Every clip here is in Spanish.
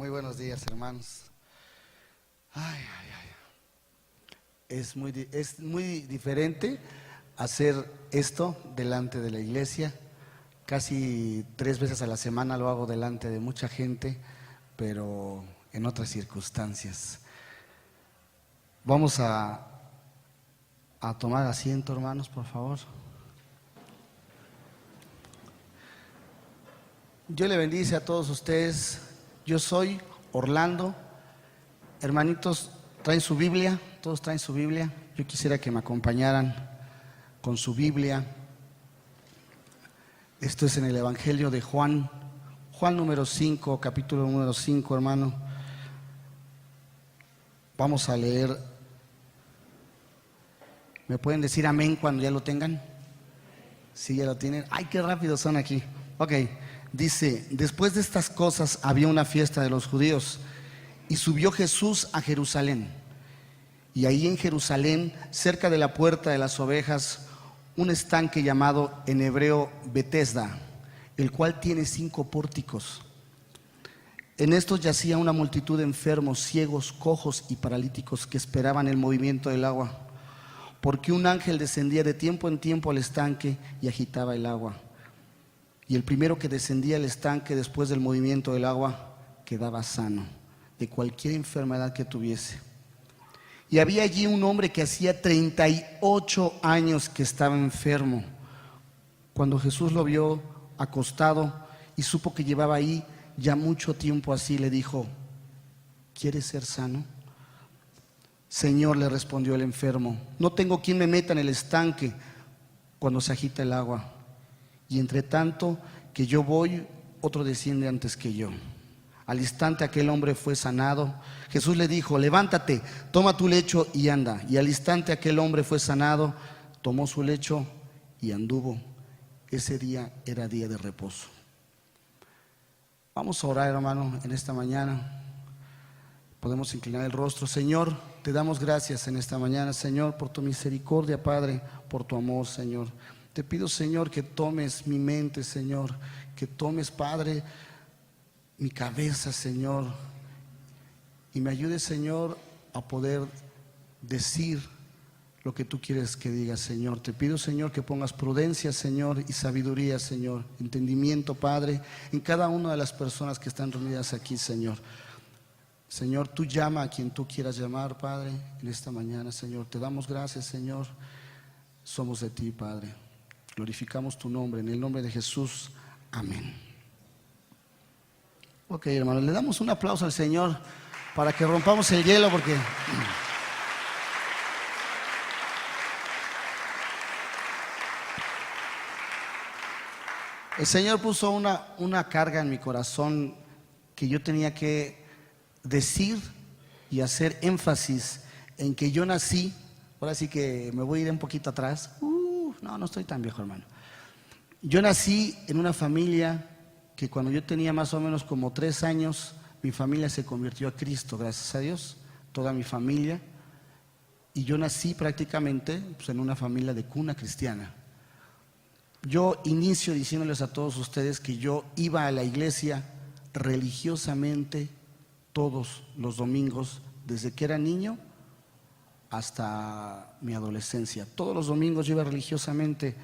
Muy buenos días, hermanos. Ay, ay, ay. Es muy diferente hacer esto delante de la iglesia. Casi 3 veces a la semana lo hago delante de mucha gente, pero en otras circunstancias. Vamos a tomar asiento, hermanos, por favor. Dios le bendice a todos ustedes. Yo soy Orlando. Hermanitos, ¿traen su Biblia? ¿Todos traen su Biblia? Yo quisiera que me acompañaran con su Biblia. Esto es en el Evangelio de Juan. Juan número 5, capítulo número 5, hermano. Vamos a leer. ¿Me pueden decir amén cuando ya lo tengan? Sí, ya lo tienen. ¡Ay, qué rápido son aquí! Ok. Dice, después de estas cosas había una fiesta de los judíos y subió Jesús a Jerusalén. Y ahí en Jerusalén, cerca de la puerta de las ovejas, un estanque llamado en hebreo Betesda, el cual tiene 5 pórticos. En estos yacía una multitud de enfermos, ciegos, cojos y paralíticos que esperaban el movimiento del agua, porque un ángel descendía de tiempo en tiempo al estanque y agitaba el agua. Y el primero que descendía al estanque después del movimiento del agua quedaba sano de cualquier enfermedad que tuviese. Y había allí un hombre que hacía 38 años que estaba enfermo. Cuando Jesús lo vio acostado y supo que llevaba ahí ya mucho tiempo así, le dijo: ¿quieres ser sano? Señor, le respondió el enfermo, no tengo quien me meta en el estanque cuando se agita el agua. Y entre tanto que yo voy, otro desciende antes que yo. Al instante aquel hombre fue sanado. Jesús le dijo: levántate, toma tu lecho y anda. Y al instante aquel hombre fue sanado, tomó su lecho y anduvo. Ese día era día de reposo. Vamos a orar, hermano, en esta mañana. Podemos inclinar el rostro. Señor, te damos gracias en esta mañana, Señor, por tu misericordia, Padre, por tu amor, Señor. Te pido, Señor, que tomes mi mente, Señor, que tomes, Padre, mi cabeza, Señor, y me ayudes, Señor, a poder decir lo que tú quieres que diga, Señor. Te pido, Señor, que pongas prudencia, Señor, y sabiduría, Señor, entendimiento, Padre, en cada una de las personas que están reunidas aquí, Señor. Señor, tú llama a quien tú quieras llamar, Padre, en esta mañana, Señor. Te damos gracias, Señor. Somos de ti, Padre. Glorificamos tu nombre, en el nombre de Jesús. Amén. Ok, hermanos, le damos un aplauso al Señor para que rompamos el hielo, porque el Señor puso una carga en mi corazón que yo tenía que decir y hacer énfasis en que yo nací. Ahora sí que me voy a ir un poquito atrás. No estoy tan viejo, hermano. Yo nací en una familia que cuando yo tenía más o menos como 3 años, mi familia se convirtió a Cristo, gracias a Dios, toda mi familia. Y yo nací prácticamente pues, en una familia de cuna cristiana. Yo inicio diciéndoles a todos ustedes que yo iba a la iglesia religiosamente todos los domingos, desde que era niño hasta mi adolescencia. Todos los domingos yo iba religiosamente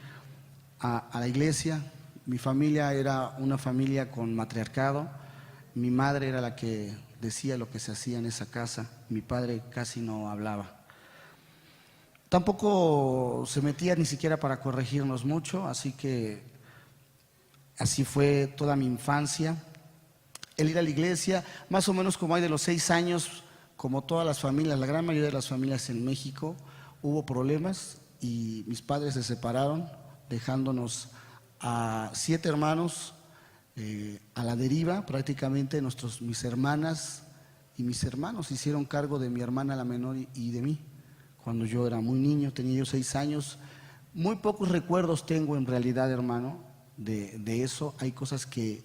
a la iglesia. Mi familia era una familia con matriarcado. Mi madre era la que decía lo que se hacía en esa casa. Mi padre casi no hablaba. Tampoco se metía ni siquiera para corregirnos mucho, así que así fue toda mi infancia. El ir a la iglesia, más o menos como hay de los 6 años, como todas las familias, la gran mayoría de las familias en México, hubo problemas y mis padres se separaron, dejándonos a 7 hermanos a la deriva. Prácticamente mis hermanas y mis hermanos hicieron cargo de mi hermana la menor y de mí. Cuando yo era muy niño, tenía yo 6 años. Muy pocos recuerdos tengo en realidad, hermano, de eso. Hay cosas que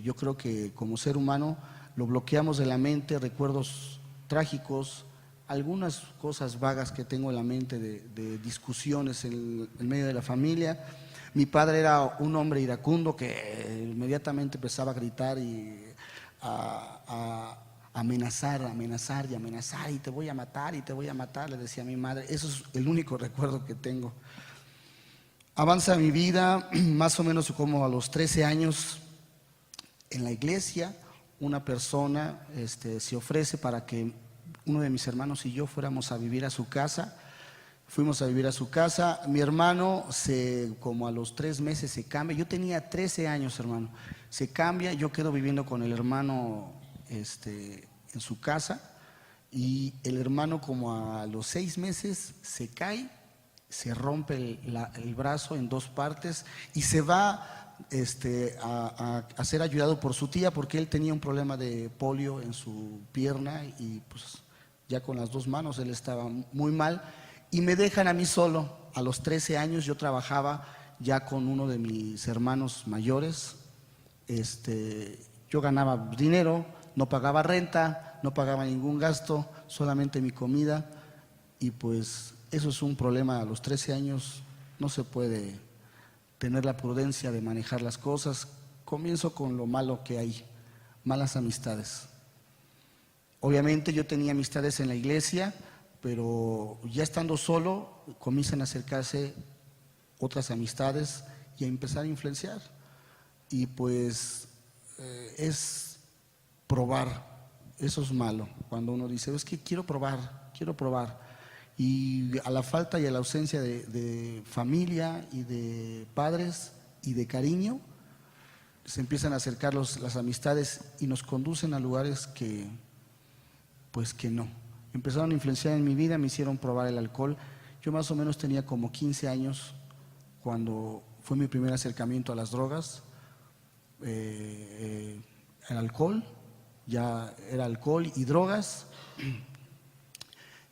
yo creo que como ser humano lo bloqueamos de la mente, recuerdos trágicos, algunas cosas vagas que tengo en la mente de discusiones en medio de la familia. Mi padre era un hombre iracundo que inmediatamente empezaba a gritar y amenazar, amenazar y amenazar, y te voy a matar y te voy a matar, le decía a mi madre. Eso es el único recuerdo que tengo. Avanza mi vida, más o menos como a los 13 años, en la iglesia, una persona se ofrece para que uno de mis hermanos y yo fuéramos a vivir a su casa. Fuimos a vivir a su casa. Mi hermano, como a los 3 meses se cambia. Yo tenía 13 años, hermano. Se cambia, yo quedo viviendo con el hermano en su casa. Y el hermano, como a los 6 meses, se cae, se rompe el brazo en 2 partes y se va a ser ayudado por su tía, porque él tenía un problema de polio en su pierna y pues ya con las 2 manos él estaba muy mal. Y me dejan a mí solo. A los 13 años yo trabajaba ya con uno de mis hermanos mayores. Yo ganaba dinero, no pagaba renta, no pagaba ningún gasto, solamente mi comida. Y pues eso es un problema. A los 13 años no se puede tener la prudencia de manejar las cosas. Comienzo con lo malo que hay, malas amistades. Obviamente yo tenía amistades en la iglesia, pero ya estando solo comienzan a acercarse otras amistades y a empezar a influenciar. Y pues es probar, eso es malo, cuando uno dice, es que quiero probar. Y a la falta y a la ausencia de familia y de padres y de cariño, se empiezan a acercar las amistades y nos conducen a lugares que no. Empezaron a influenciar en mi vida, me hicieron probar el alcohol. Yo más o menos tenía como 15 años cuando fue mi primer acercamiento a las drogas. El alcohol, ya era alcohol y drogas.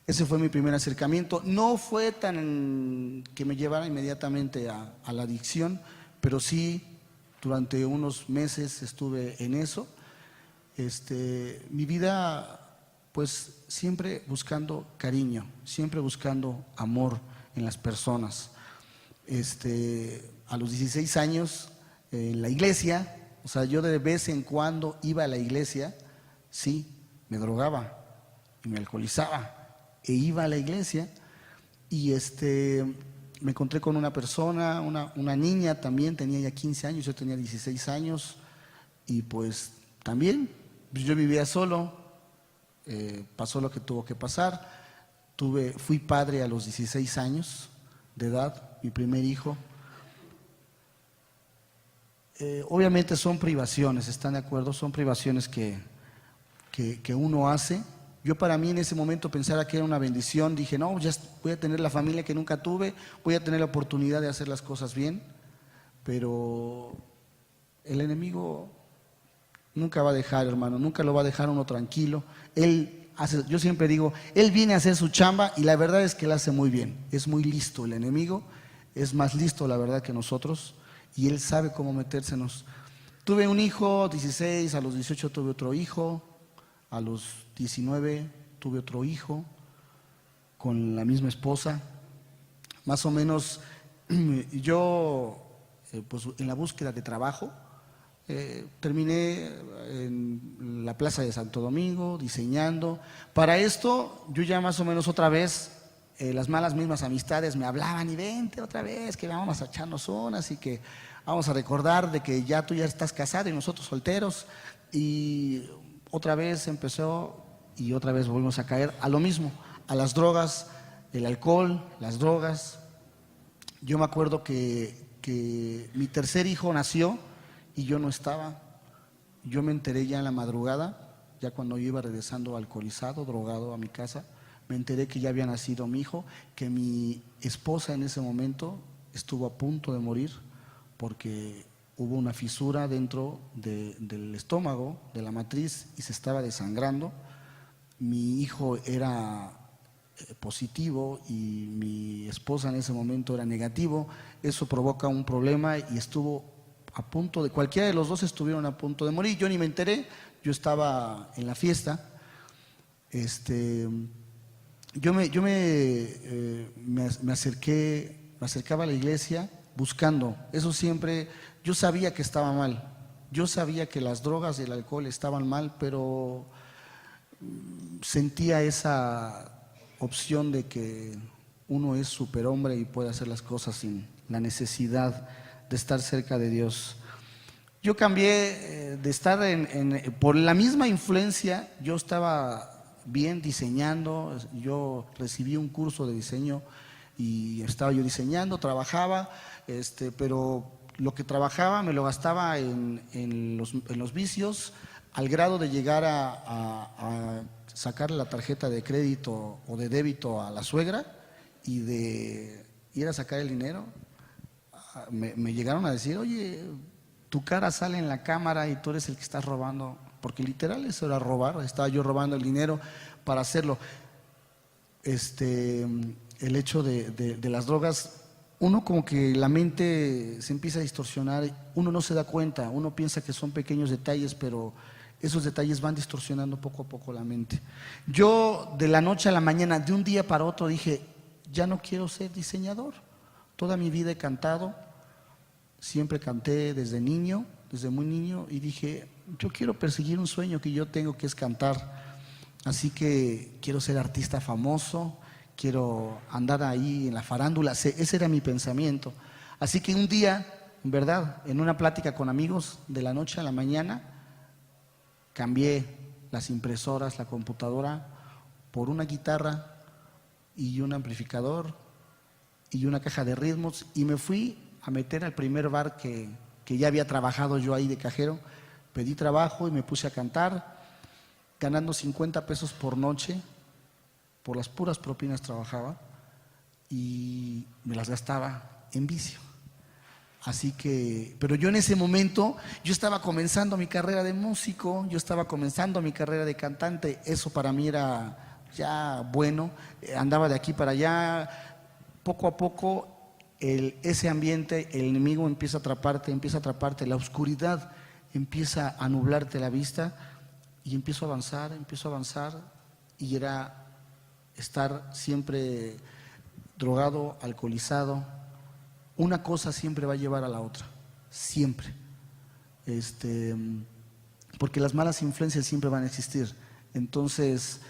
Ese fue mi primer acercamiento. No fue tan que me llevara inmediatamente a la adicción, pero sí durante unos meses estuve en eso. Mi vida, pues siempre buscando cariño, siempre buscando amor en las personas. A los 16 años en la iglesia, o sea, yo de vez en cuando iba a la iglesia, sí, me drogaba y me alcoholizaba e iba a la iglesia y me encontré con una persona, una niña también, tenía ya 15 años, yo tenía 16 años y pues también yo vivía solo. Pasó lo que tuvo que pasar. Fui padre a los 16 años de edad, mi primer hijo. Obviamente son privaciones, ¿están de acuerdo? Son privaciones que uno hace. Yo para mí en ese momento pensaba que era una bendición. Dije, no, ya voy a tener la familia que nunca tuve, voy a tener la oportunidad de hacer las cosas bien. Pero el enemigo nunca va a dejar, hermano, nunca lo va a dejar uno tranquilo. Yo siempre digo, él viene a hacer su chamba y la verdad es que él hace muy bien. Es muy listo el enemigo, es más listo la verdad que nosotros y él sabe cómo metérsenos. Tuve un hijo, 16, a los 18 tuve otro hijo, a los 19 tuve otro hijo con la misma esposa. Más o menos yo, pues en la búsqueda de trabajo, terminé en la Plaza de Santo Domingo diseñando. Para esto yo ya más o menos otra vez, las malas mismas amistades me hablaban y vente otra vez que vamos a echarnos unas y que vamos a recordar de que ya tú ya estás casado y nosotros solteros. Y otra vez empezó y otra vez volvimos a caer a lo mismo, a las drogas, el alcohol, las drogas. Yo me acuerdo que mi tercer hijo nació y yo no estaba. Yo me enteré ya en la madrugada, ya cuando yo iba regresando alcoholizado, drogado a mi casa, me enteré que ya había nacido mi hijo, que mi esposa en ese momento estuvo a punto de morir porque hubo una fisura dentro del estómago, de la matriz, y se estaba desangrando. Mi hijo era positivo y mi esposa en ese momento era negativo. Eso provoca un problema y estuvo a punto de, cualquiera de los dos estuvieron a punto de morir. Yo ni me enteré, yo estaba en la fiesta. Yo me acercaba a la iglesia buscando, eso siempre, yo sabía que estaba mal, Yo sabía que las drogas y el alcohol estaban mal, pero sentía esa opción de que uno es superhombre y puede hacer las cosas sin la necesidad de estar cerca de Dios. Yo cambié de estar por la misma influencia. Yo estaba bien diseñando, yo recibí un curso de diseño y estaba yo diseñando, trabajaba, pero lo que trabajaba me lo gastaba en los vicios, al grado de llegar a sacarle la tarjeta de crédito o de débito a la suegra y de ir a sacar el dinero. Me llegaron a decir, oye, tu cara sale en la cámara y tú eres el que estás robando, porque literal eso era robar, estaba yo robando el dinero para hacerlo. El hecho de las drogas, uno como que la mente se empieza a distorsionar, uno no se da cuenta, uno piensa que son pequeños detalles, pero esos detalles van distorsionando poco a poco la mente. Yo de la noche a la mañana, de un día para otro dije, ya no quiero ser diseñador. Toda mi vida he cantado, siempre canté desde niño, desde muy niño, y dije, yo quiero perseguir un sueño que yo tengo, que es cantar. Así que quiero ser artista famoso, quiero andar ahí en la farándula, ese era mi pensamiento. Así que un día, en verdad, en una plática con amigos, de la noche a la mañana, cambié las impresoras, la computadora, por una guitarra y un amplificador y una caja de ritmos, y me fui a meter al primer bar que ya había trabajado yo ahí de cajero. Pedí trabajo y me puse a cantar, ganando 50 pesos por noche, por las puras propinas trabajaba y me las gastaba en vicio. Así que, pero yo en ese momento, yo estaba comenzando mi carrera de músico, yo estaba comenzando mi carrera de cantante, eso para mí era ya bueno, andaba de aquí para allá, poco a poco ese ambiente, el enemigo empieza a atraparte, la oscuridad empieza a nublarte la vista y empiezo a avanzar y era estar siempre drogado, alcoholizado. Una cosa siempre va a llevar a la otra, siempre. Porque las malas influencias siempre van a existir. Entonces,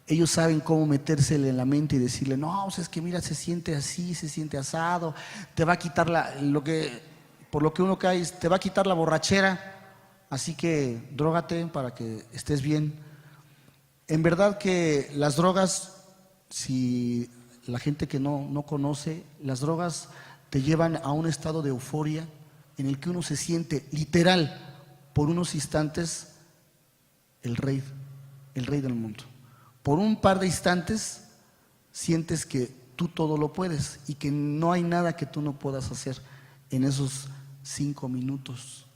ellos saben cómo metérsele en la mente y decirle, no, pues es que mira, se siente así, se siente asado, te va a quitar por lo que uno cae, te va a quitar la borrachera, así que drógate para que estés bien. En verdad que las drogas, si la gente que no conoce, las drogas te llevan a un estado de euforia en el que uno se siente literal por unos instantes el rey del mundo. Por un par de instantes sientes que tú todo lo puedes y que no hay nada que tú no puedas hacer en esos 5 minutos.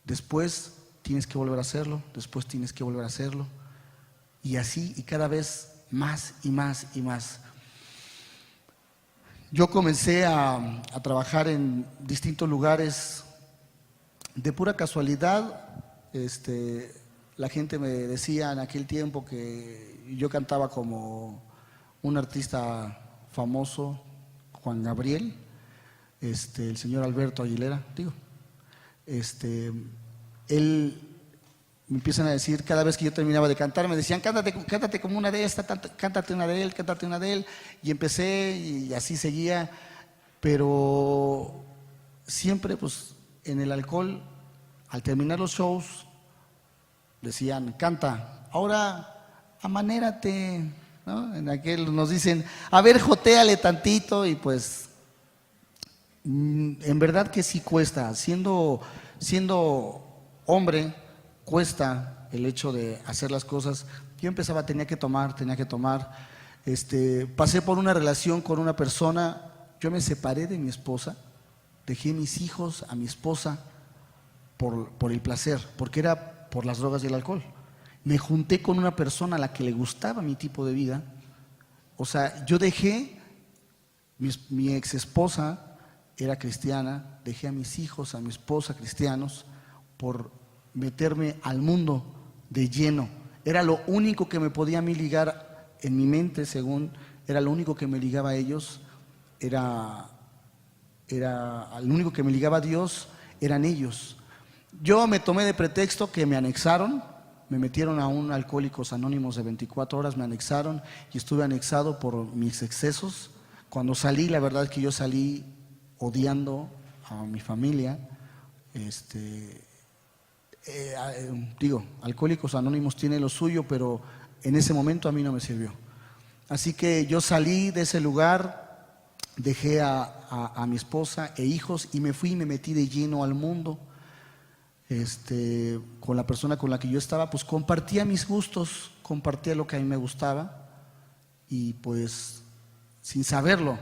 Después tienes que volver a hacerlo, después tienes que volver a hacerlo y así y cada vez más y más y más. Yo comencé a trabajar en distintos lugares de pura casualidad. La gente me decía en aquel tiempo que yo cantaba como un artista famoso, Juan Gabriel, el señor Alberto Aguilera, él me empiezan a decir, cada vez que yo terminaba de cantar, me decían, cántate como una de esta, cántate una de él, y empecé y así seguía, pero siempre pues en el alcohol, al terminar los shows, decían, canta, ahora amanérate, ¿no? En aquel nos dicen, a ver, jotéale tantito, y pues en verdad que sí cuesta, siendo hombre, cuesta el hecho de hacer las cosas. Yo empezaba, tenía que tomar, pasé por una relación con una persona, yo me separé de mi esposa, dejé mis hijos a mi esposa por el placer, porque era por las drogas y el alcohol. Me junté con una persona a la que le gustaba mi tipo de vida, o sea, yo dejé, mi ex esposa era cristiana, dejé a mis hijos, a mi esposa cristianos, por meterme al mundo de lleno. Era lo único que me podía a mí ligar en mi mente, según, era lo único que me ligaba a ellos, era lo único que me ligaba a Dios, eran ellos. Yo me tomé de pretexto que me anexaron, me metieron a un Alcohólicos Anónimos de 24 horas, me anexaron y estuve anexado por mis excesos. Cuando salí, la verdad es que yo salí odiando a mi familia. Alcohólicos Anónimos tiene lo suyo, pero en ese momento a mí no me sirvió. Así que yo salí de ese lugar, dejé a mi esposa e hijos y me fui y me metí de lleno al mundo. Con la persona con la que yo estaba, pues compartía mis gustos, compartía lo que a mí me gustaba y pues sin saberlo,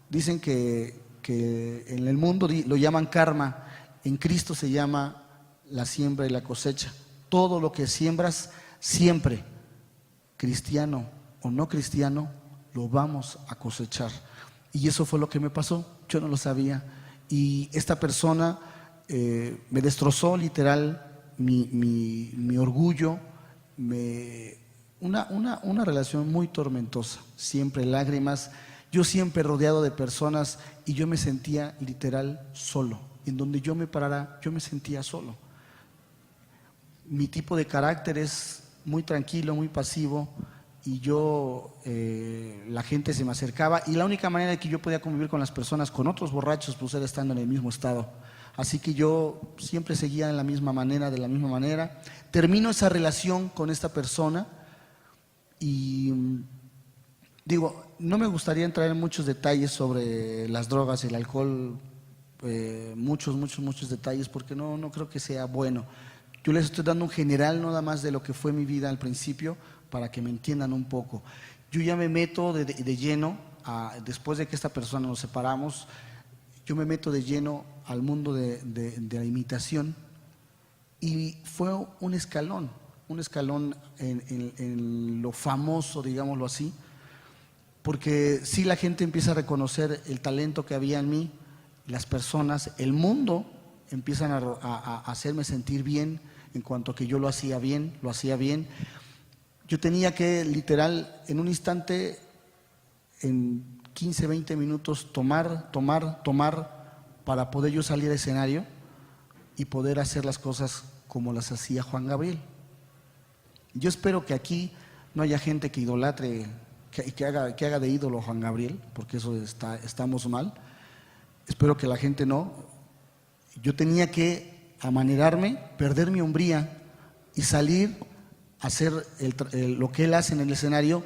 dicen que en el mundo lo llaman karma, en Cristo se llama la siembra y la cosecha. Todo lo que siembras siempre, cristiano o no cristiano, lo vamos a cosechar. Y eso fue lo que me pasó, yo no lo sabía. Y esta persona me destrozó literal mi orgullo, una relación muy tormentosa, siempre lágrimas, yo siempre rodeado de personas y yo me sentía literal solo, en donde yo me parara yo me sentía solo. Mi tipo de carácter es muy tranquilo, muy pasivo y yo, la gente se me acercaba y la única manera de que yo podía convivir con las personas, con otros borrachos, pues era estando en el mismo estado. Así que yo siempre seguía de la misma manera. Termino esa relación con esta persona y digo, no me gustaría entrar en muchos detalles sobre las drogas y el alcohol, muchos detalles, porque no creo que sea bueno. Yo les estoy dando un general nada más de lo que fue mi vida al principio, para que me entiendan un poco. Yo ya me meto de lleno, después de que esta persona nos separamos, yo me meto de lleno al mundo de la imitación y fue un escalón en lo famoso, digámoslo así, porque sí la gente empieza a reconocer el talento que había en mí, las personas, el mundo empiezan a hacerme sentir bien en cuanto a que yo lo hacía bien. Yo tenía que literal en un instante, en 15, 20 minutos tomar para poder yo salir al escenario y poder hacer las cosas como las hacía Juan Gabriel. Yo espero que aquí no haya gente que idolatre, que haga de ídolo a Juan Gabriel, porque eso estamos mal. Espero que la gente no. Yo tenía que amanerarme, perder mi hombría y salir a hacer lo que él hace en el escenario,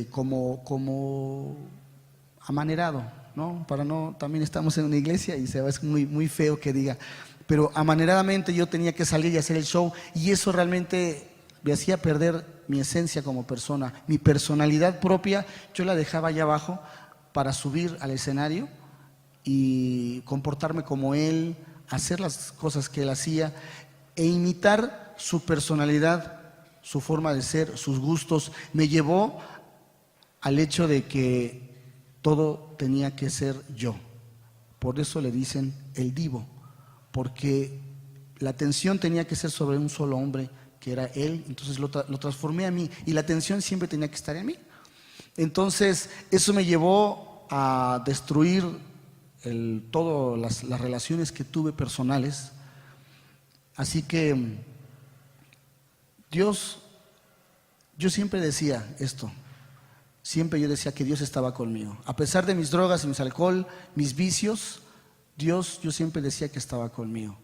como amanerado, ¿no? También estamos en una iglesia y es muy feo que diga, pero amaneradamente yo tenía que salir y hacer el show y eso realmente me hacía perder mi esencia como persona, mi personalidad propia, yo la dejaba allá abajo para subir al escenario y comportarme como él, hacer las cosas que él hacía e imitar su personalidad, su forma de ser, sus gustos. Me llevó al hecho de que todo tenía que ser yo. Por eso le dicen el divo, porque la atención tenía que ser sobre un solo hombre, que era él, entonces lo transformé a mí y la atención siempre tenía que estar en mí. Entonces eso me llevó a destruir todas las relaciones que tuve personales. Así que Dios, yo siempre decía esto, siempre yo decía que Dios estaba conmigo. A pesar de mis drogas, mis alcohol, mis vicios, yo siempre decía que estaba conmigo.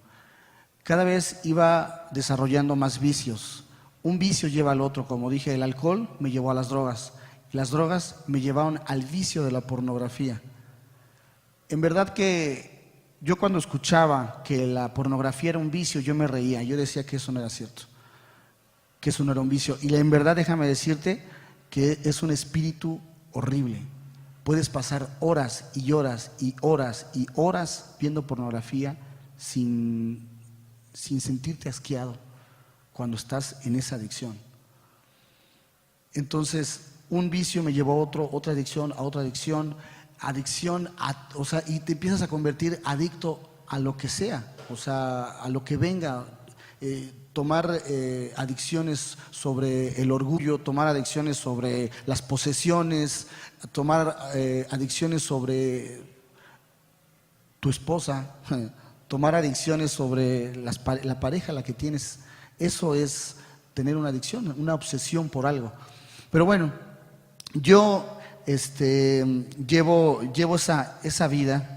Cada vez iba desarrollando más vicios. Un vicio lleva al otro, como dije, el alcohol me llevó a las drogas. Las drogas me llevaron al vicio de la pornografía. En verdad que yo cuando escuchaba que la pornografía era un vicio, yo me reía, yo decía que eso no era cierto, que eso no era un vicio. Y en verdad déjame decirte que es un espíritu horrible. Puedes pasar horas y horas y horas y horas viendo pornografía sin sentirte asqueado cuando estás en esa adicción. Entonces, un vicio me llevó a otra adicción, a otra adicción, y te empiezas a convertir adicto a lo que sea, a lo que venga. Tomar adicciones sobre el orgullo, tomar adicciones sobre las posesiones, tomar adicciones sobre tu esposa, tomar adicciones sobre la pareja a la que tienes. Eso es tener una adicción, una obsesión por algo. Pero bueno, yo llevo esa vida,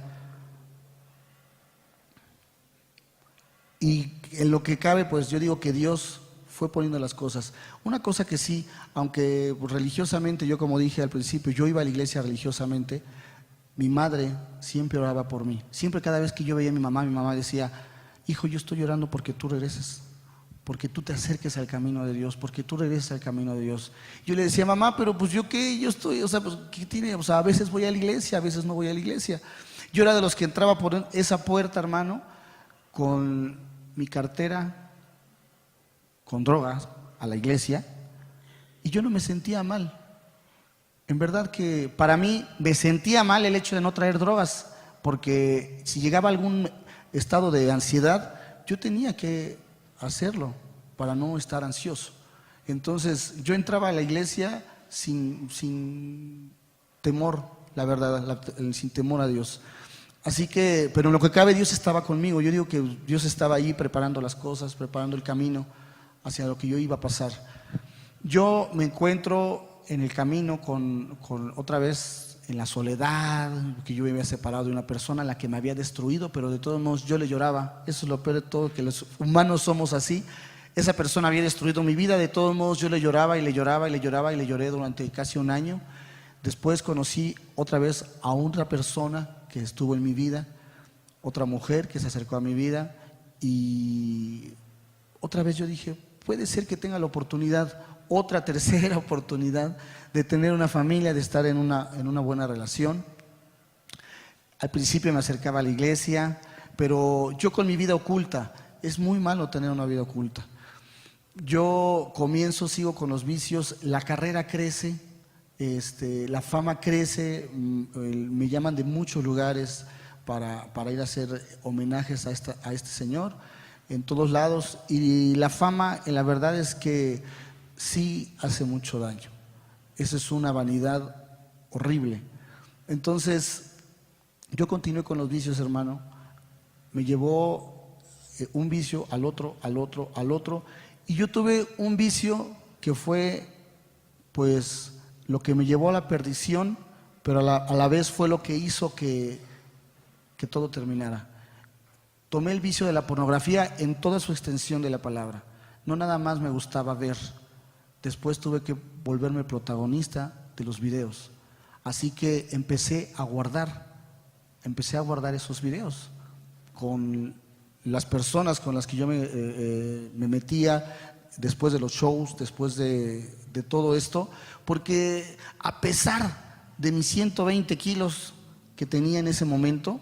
y en lo que cabe, pues yo digo que Dios fue poniendo las cosas. Una cosa que sí, aunque religiosamente, yo como dije al principio, yo iba a la iglesia religiosamente, mi madre siempre oraba por mí. Siempre, cada vez que yo veía a mi mamá decía: hijo, yo estoy orando porque tú regreses, porque tú te acerques al camino de Dios, porque tú regreses al camino de Dios. Yo le decía: mamá, pero pues yo qué, yo estoy, o sea, pues ¿qué tiene? O sea, a veces voy a la iglesia, a veces no voy a la iglesia. Yo era de los que entraba por esa puerta, hermano, con mi cartera, con drogas, a la iglesia, y yo no me sentía mal. En verdad que para mí me sentía mal el hecho de no traer drogas, porque si llegaba a algún estado de ansiedad, yo tenía que hacerlo para no estar ansioso. Entonces yo entraba a la iglesia sin temor, la verdad, sin temor a Dios. Así que, pero en lo que cabe, Dios estaba conmigo. Yo digo que Dios estaba ahí preparando las cosas, preparando el camino hacia lo que yo iba a pasar. Yo me encuentro en el camino con otra vez en la soledad, que yo me había separado de una persona a la que me había destruido, pero de todos modos yo le lloraba. Eso es lo peor de todo, que los humanos somos así. Esa persona había destruido mi vida, de todos modos yo le lloraba y le lloraba y le lloraba y le lloré durante casi un año. Después conocí otra vez a otra persona que estuvo en mi vida, otra mujer que se acercó a mi vida, y otra vez yo dije: puede ser que tenga la oportunidad, otra tercera oportunidad, de tener una familia, de estar en una buena relación. Al principio me acercaba a la iglesia, pero yo con mi vida oculta, es muy malo tener una vida oculta. Yo sigo con los vicios, la carrera crece, la fama crece, me llaman de muchos lugares para ir a hacer homenajes a este señor en todos lados, y la fama, la verdad es que sí hace mucho daño. Esa es una vanidad horrible. Entonces yo continué con los vicios, hermano. Me llevó un vicio al otro, al otro, al otro, y yo tuve un vicio que fue, pues, lo que me llevó a la perdición, pero a la vez fue lo que hizo que todo terminara. Tomé el vicio de la pornografía en toda su extensión de la palabra. No nada más me gustaba ver. Después tuve que volverme protagonista de los videos. Así que empecé a guardar esos videos con las personas con las que yo me metía después de los shows, después de todo esto, porque a pesar de mis 120 kilos que tenía en ese momento,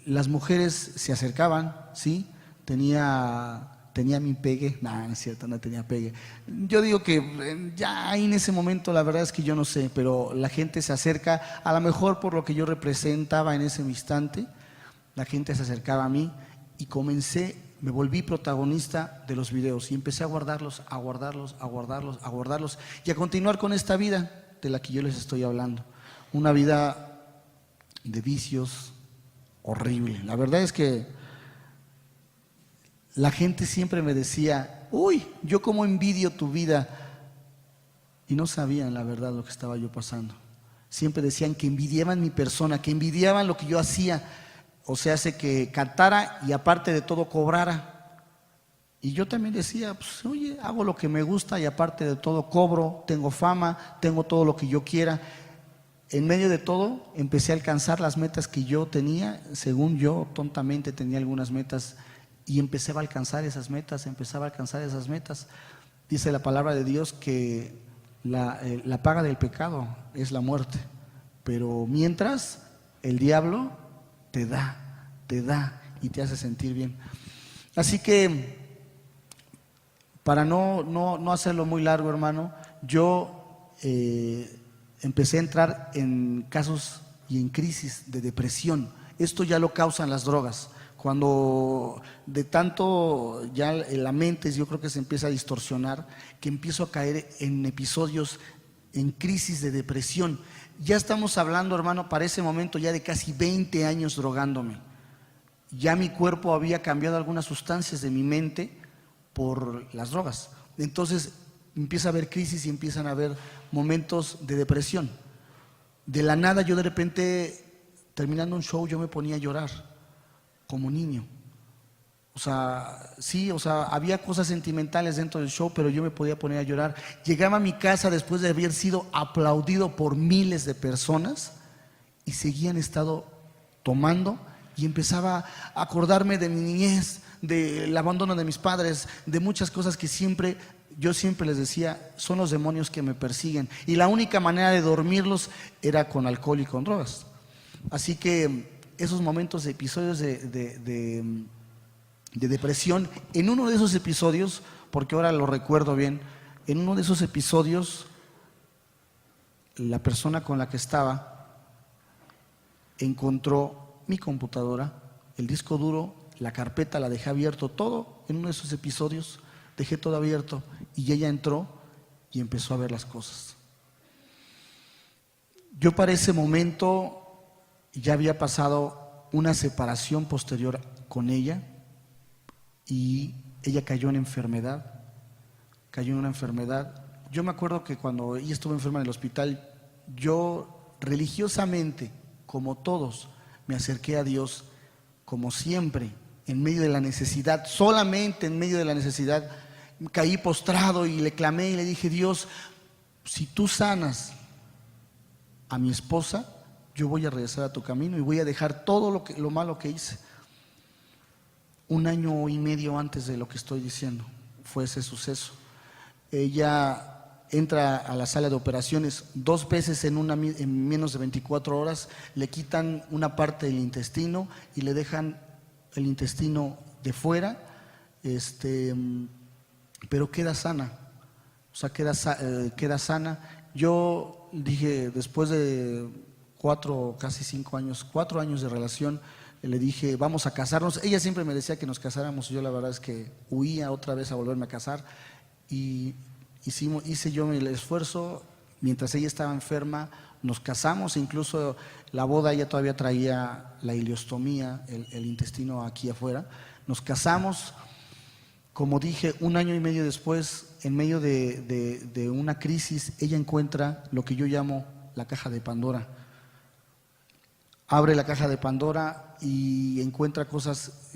las mujeres se acercaban, ¿sí? Tenía mi pegue. No es cierto, no tenía pegue. Yo digo que ya en ese momento, la verdad es que yo no sé, pero la gente se acerca, a lo mejor por lo que yo representaba en ese instante, la gente se acercaba a mí, y me volví protagonista de los videos y empecé a guardarlos, a guardarlos, a guardarlos, a guardarlos, y a continuar con esta vida de la que yo les estoy hablando. Una vida de vicios horrible. La verdad es que la gente siempre me decía: uy, yo cómo envidio tu vida, y no sabían la verdad lo que estaba yo pasando. Siempre decían que envidiaban mi persona, que envidiaban lo que yo hacía, o sea, hace que cantara y aparte de todo cobrara. Y yo también decía: pues oye, hago lo que me gusta y aparte de todo cobro, tengo fama, tengo todo lo que yo quiera. En medio de todo empecé a alcanzar las metas que yo tenía. Según yo, tontamente tenía algunas metas, y empezaba a alcanzar esas metas, Dice la palabra de Dios que la paga del pecado es la muerte, pero mientras el diablo te da y te hace sentir bien. Así que, para no hacerlo muy largo, hermano, yo empecé a entrar en casos y en crisis de depresión. Esto ya lo causan las drogas. Cuando de tanto ya la mente, yo creo que se empieza a distorsionar, que empiezo a caer en episodios, en crisis de depresión. Ya estamos hablando, hermano, para ese momento ya de casi 20 años drogándome. ya mi cuerpo había cambiado algunas sustancias de mi mente por las drogas. Entonces empieza a haber crisis y empiezan a haber momentos de depresión. De la nada yo de repente, terminando un show, yo me ponía a llorar como niño. O sea, sí, o sea, había cosas sentimentales dentro del show, pero yo me podía poner a llorar. Llegaba a mi casa después de haber sido aplaudido por miles de personas y seguían estado tomando, y empezaba a acordarme de mi niñez, del abandono de mis padres, de muchas cosas que yo siempre les decía, son los demonios que me persiguen. Y la única manera de dormirlos era con alcohol y con drogas. Así que esos momentos, episodios de depresión, en uno de esos episodios, porque ahora lo recuerdo bien, en uno de esos episodios, la persona con la que estaba encontró mi computadora, el disco duro, la carpeta, la dejé abierto, todo en uno de esos episodios, dejé todo abierto y ella entró y empezó a ver las cosas. Yo para ese momento ya había pasado una separación posterior con ella y ella cayó en una enfermedad. Yo me acuerdo que cuando ella estuvo enferma en el hospital, yo religiosamente, como todos, me acerqué a Dios, como siempre, en medio de la necesidad, solamente en medio de la necesidad, caí postrado y le clamé y le dije: Dios, si tú sanas a mi esposa, yo voy a regresar a tu camino y voy a dejar todo lo malo que hice. 1 año y medio antes de lo que estoy diciendo fue ese suceso. Ella entra a la sala de operaciones 2 veces en menos de 24 horas, le quitan una parte del intestino y le dejan el intestino de fuera, pero queda sana, o sea, queda sana. Yo dije, después de 4, casi 5 años, 4 años de relación, le dije: vamos a casarnos. Ella siempre me decía que nos casáramos y yo la verdad es que huía otra vez a volverme a casar, y hice yo el esfuerzo. Mientras ella estaba enferma, nos casamos. Incluso la boda, ella todavía traía la ileostomía, el intestino aquí afuera. Nos casamos. Como dije, 1 año y medio después, en medio de una crisis, ella encuentra lo que yo llamo la caja de Pandora. Abre la caja de Pandora y encuentra cosas,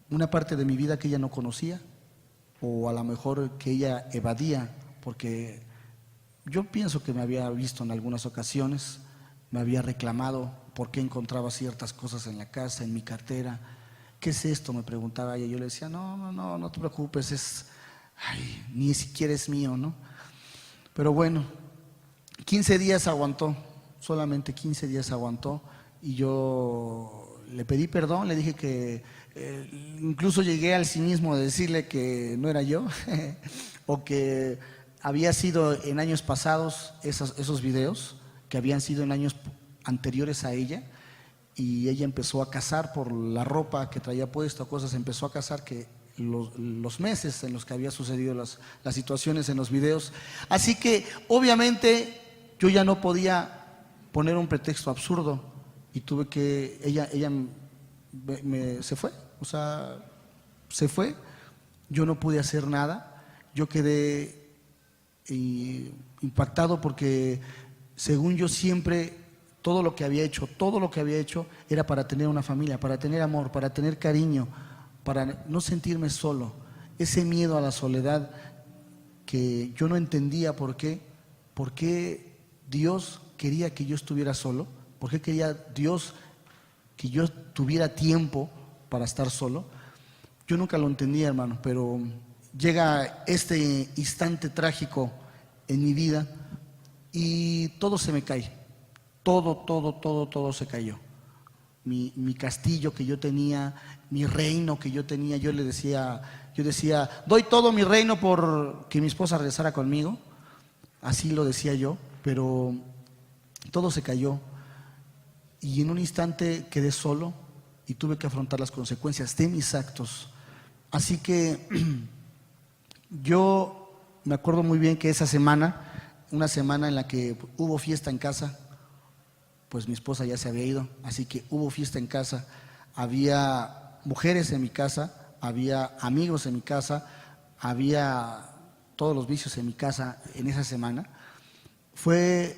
una parte de mi vida que ella no conocía, o a lo mejor que ella evadía, porque yo pienso que me había visto en algunas ocasiones, me había reclamado por qué encontraba ciertas cosas en la casa, en mi cartera. ¿Qué es esto?, me preguntaba ella. Yo le decía: no te preocupes, ni siquiera es mío, ¿no? Pero bueno, 15 días aguantó, solamente 15 días aguantó, y yo le pedí perdón, le dije que incluso llegué al cinismo de decirle que no era yo o que había sido en años pasados esos videos, que habían sido en años anteriores a ella, y ella empezó a cazar por la ropa que traía puesta, cosas, empezó a cazar que los meses en los que había sucedido las situaciones en los videos. Así que obviamente yo ya no podía poner un pretexto absurdo y tuve que, ella se fue, o sea, se fue. Yo no pude hacer nada, yo quedé impactado porque según yo siempre todo lo que había hecho era para tener una familia, para tener amor, para tener cariño, para no sentirme solo. Ese miedo a la soledad que yo no entendía por qué Dios quería que yo estuviera solo, por qué quería Dios que yo tuviera tiempo para estar solo. Yo nunca lo entendía, hermano, pero llega este instante trágico en mi vida y todo se me cae. Todo se cayó. Mi castillo que yo tenía, mi reino que yo tenía, yo decía, doy todo mi reino por que mi esposa regresara conmigo. Así lo decía yo, pero todo se cayó. Y en un instante quedé solo y tuve que afrontar las consecuencias de mis actos. Así que yo me acuerdo muy bien que esa semana, una semana en la que hubo fiesta en casa, pues mi esposa ya se había ido, así que hubo fiesta en casa. había mujeres en mi casa, había amigos en mi casa, había todos los vicios en mi casa en esa semana. Fue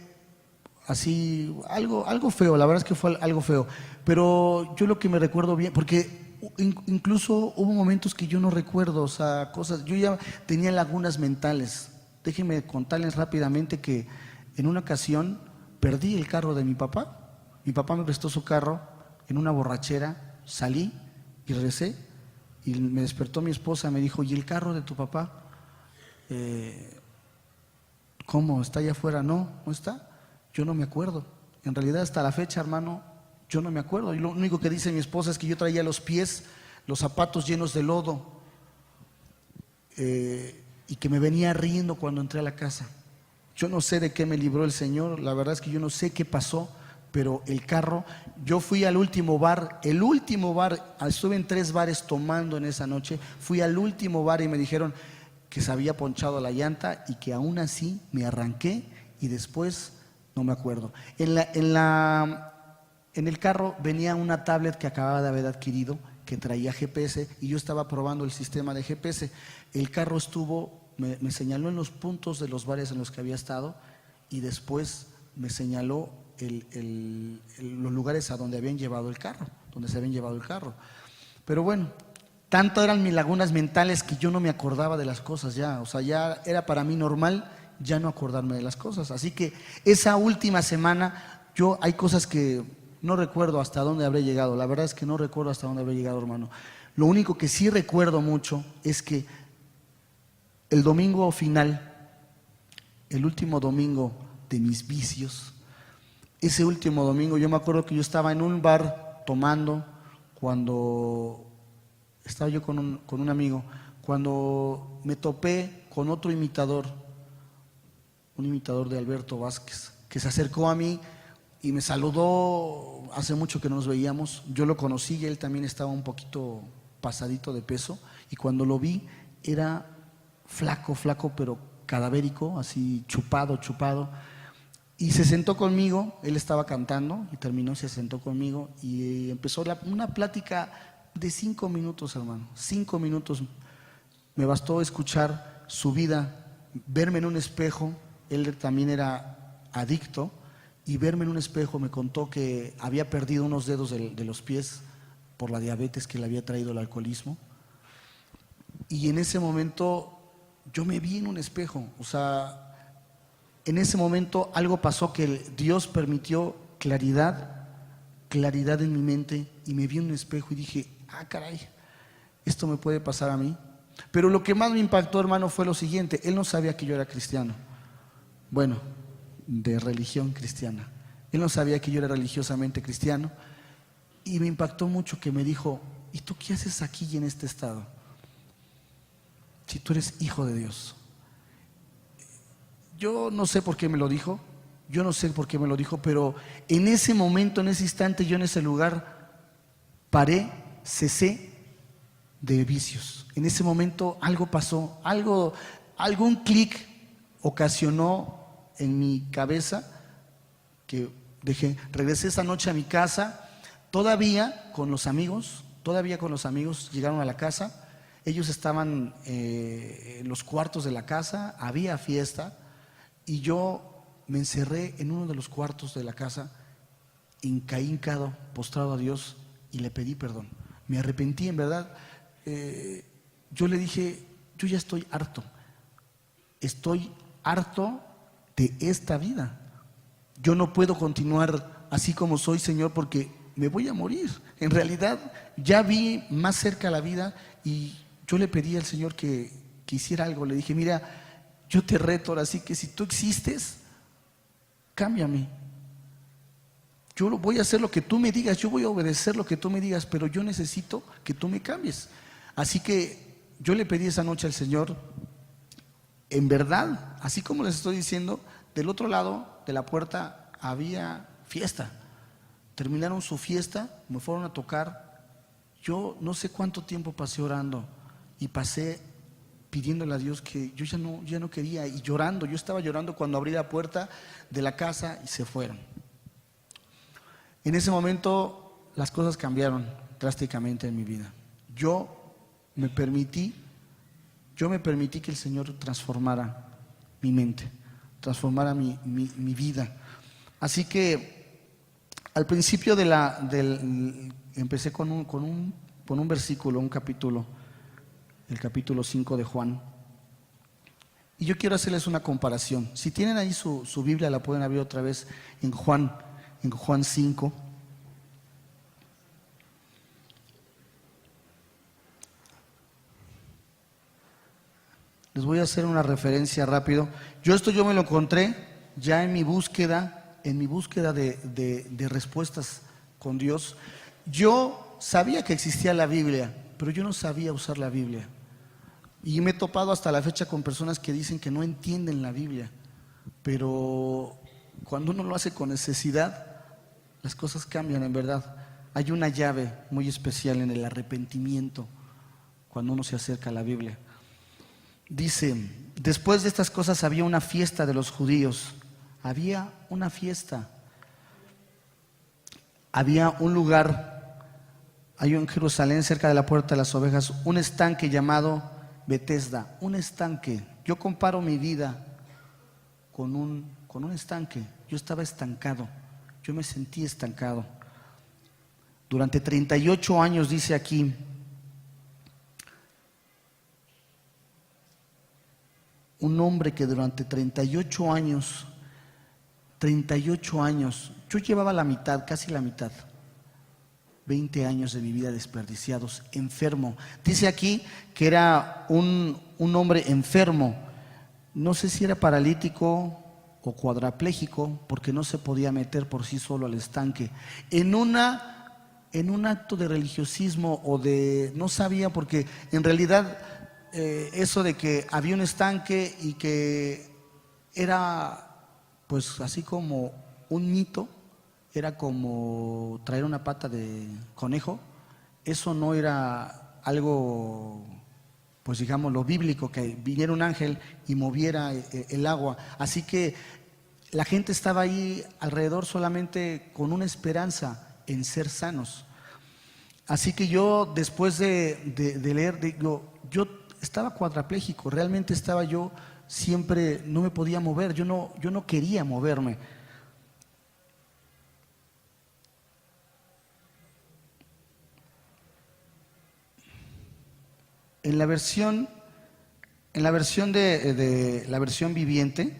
así, algo feo, la verdad es que fue algo feo. Pero yo lo que me recuerdo bien, porque incluso hubo momentos que yo no recuerdo, o sea, cosas, yo ya tenía lagunas mentales. Déjenme contarles rápidamente que en una ocasión perdí el carro de mi papá. Mi papá me prestó su carro en una borrachera, salí y regresé y me despertó mi esposa, me dijo, ¿y el carro de tu papá? ¿Cómo? ¿Está allá afuera? No, no está. Yo no me acuerdo. En realidad hasta la fecha, hermano, yo no me acuerdo. Y lo único que dice mi esposa es que yo traía los pies, los zapatos llenos de lodo, y que me venía riendo cuando entré a la casa. Yo no sé de qué me libró el Señor, la verdad es que yo no sé qué pasó, pero el carro, yo fui al último bar, estuve en 3 bares tomando en esa noche, fui al último bar y me dijeron que se había ponchado la llanta y que aún así me arranqué y después no me acuerdo. En el carro venía una tablet que acababa de haber adquirido que traía GPS y yo estaba probando el sistema de GPS. El carro me señaló en los puntos de los bares en los que había estado y después me señaló los lugares a donde habían llevado el carro, donde se habían llevado el carro. Pero bueno, tanto eran mis lagunas mentales que yo no me acordaba de las cosas ya, o sea, ya era para mí normal ya no acordarme de las cosas. Así que esa última semana hay cosas que no recuerdo hasta dónde habré llegado, la verdad es que no recuerdo hasta dónde habré llegado, hermano. Lo único que sí recuerdo mucho es que el domingo final, el último domingo de mis vicios, ese último domingo yo me acuerdo que yo estaba en un bar tomando cuando estaba yo con un amigo, cuando me topé con otro imitador, un imitador de Alberto Vázquez, que se acercó a mí y me saludó. Hace mucho que no nos veíamos, yo lo conocí y él también estaba un poquito pasadito de peso y cuando lo vi era flaco, pero cadavérico, así chupado. Y se sentó conmigo, él estaba cantando y terminó, se sentó conmigo y empezó una plática de 5 minutos, hermano. 5 minutos. Me bastó escuchar su vida, verme en un espejo. Él también era adicto y verme en un espejo me contó que había perdido unos dedos de los pies por la diabetes que le había traído el alcoholismo. Y en ese momento yo me vi en un espejo, o sea, en ese momento algo pasó que Dios permitió claridad en mi mente y me vi en un espejo y dije, caray, esto me puede pasar a mí. Pero lo que más me impactó, hermano, fue lo siguiente: él no sabía que yo era cristiano, bueno, de religión cristiana. Él no sabía que yo era religiosamente cristiano y me impactó mucho que me dijo, ¿y tú qué haces aquí en este estado? Si tú eres hijo de Dios. Yo no sé por qué me lo dijo, pero en ese momento, en ese instante, yo en ese lugar paré, cesé de vicios. En ese momento algo pasó, algún clic ocasionó en mi cabeza que regresé esa noche a mi casa, todavía con los amigos, llegaron a la casa. Ellos estaban en los cuartos de la casa, había fiesta y yo me encerré en uno de los cuartos de la casa, caí hincado, postrado a Dios y le pedí perdón. Me arrepentí, en verdad. Yo le dije, yo ya estoy harto de esta vida. Yo no puedo continuar así como soy, Señor, porque me voy a morir. En realidad ya vi más cerca la vida y yo le pedí al Señor que hiciera algo. Le dije, mira, yo te reto ahora sí que si tú existes, cámbiame. Yo voy a hacer lo que tú me digas, yo voy a obedecer lo que tú me digas, pero yo necesito que tú me cambies. Así que yo le pedí esa noche al Señor, en verdad, así como les estoy diciendo, del otro lado de la puerta había fiesta. Terminaron su fiesta, me fueron a tocar. Yo no sé cuánto tiempo pasé orando y pasé pidiéndole a Dios que yo ya no quería y llorando. Yo estaba llorando cuando abrí la puerta de la casa y se fueron. En ese momento las cosas cambiaron. drásticamente en mi vida. Yo me permití que el Señor transformara mi mente, transformara mi vida. Así que al principio empecé con un versículo, un capítulo, el capítulo 5 de Juan. Y yo quiero hacerles una comparación. Si tienen ahí su Biblia, la pueden abrir otra vez en Juan 5. Les voy a hacer una referencia rápido. Yo me lo encontré ya en mi búsqueda de respuestas con Dios. Yo sabía que existía la Biblia, pero yo no sabía usar la Biblia. Y me he topado hasta la fecha con personas que dicen que no entienden la Biblia, pero cuando uno lo hace con necesidad, las cosas cambian en verdad. Hay una llave muy especial en el arrepentimiento cuando uno se acerca a la Biblia. Dice, después de estas cosas había una fiesta de los judíos. Había una fiesta. Había un lugar, hay en Jerusalén, cerca de la puerta de las ovejas, un estanque llamado Betesda. Un estanque. Yo comparo mi vida con un estanque. Yo estaba estancado. Yo me sentí estancado. Durante 38 años, dice aquí, un hombre que durante 38 años, yo llevaba la mitad, casi la mitad, 20 años de mi vida desperdiciados, enfermo. Dice aquí que era un hombre enfermo, no sé si era paralítico o cuadraplégico, porque no se podía meter por sí solo al estanque. En un acto de religiosismo o no sabía, porque en realidad eso de que había un estanque y que era pues así como un mito, era como traer una pata de conejo. Eso no era algo, pues digamos, lo bíblico, que viniera un ángel y moviera el agua. Así que la gente estaba ahí alrededor solamente con una esperanza en ser sanos. Así que yo, después de leer, yo estaba cuadraplégico, realmente estaba yo siempre, no me podía mover, yo no quería moverme. En la versión de la versión viviente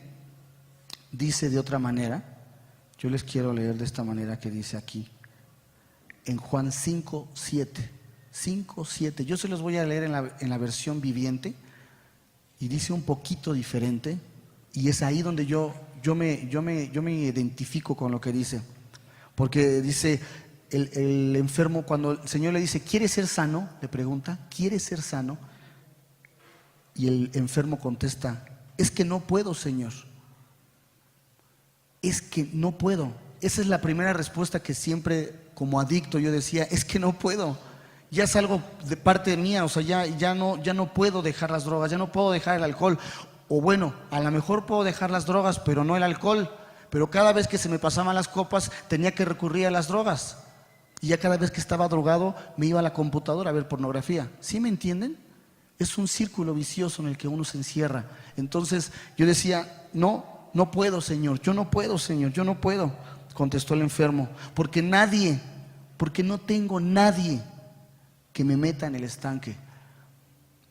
dice de otra manera. Yo les quiero leer de esta manera que dice aquí en Juan 5:7. 5:7. Yo se los voy a leer en la versión viviente y dice un poquito diferente, y es ahí donde yo me identifico con lo que dice, porque dice el enfermo, cuando el Señor le dice, ¿quieres ser sano?, le pregunta, ¿quieres ser sano? Y el enfermo contesta, es que no puedo, Señor, es que no puedo. Esa es la primera respuesta que siempre como adicto yo decía, es que no puedo, ya es algo de parte mía, o sea, ya no puedo dejar las drogas, ya no puedo dejar el alcohol, o bueno, a lo mejor puedo dejar las drogas, pero no el alcohol, pero cada vez que se me pasaban las copas tenía que recurrir a las drogas, y ya cada vez que estaba drogado me iba a la computadora a ver pornografía. ¿Sí me entienden? Es un círculo vicioso en el que uno se encierra. Entonces yo decía, no puedo, Señor, yo no puedo, Señor, yo no puedo. Contestó el enfermo, porque no tengo nadie que me meta en el estanque.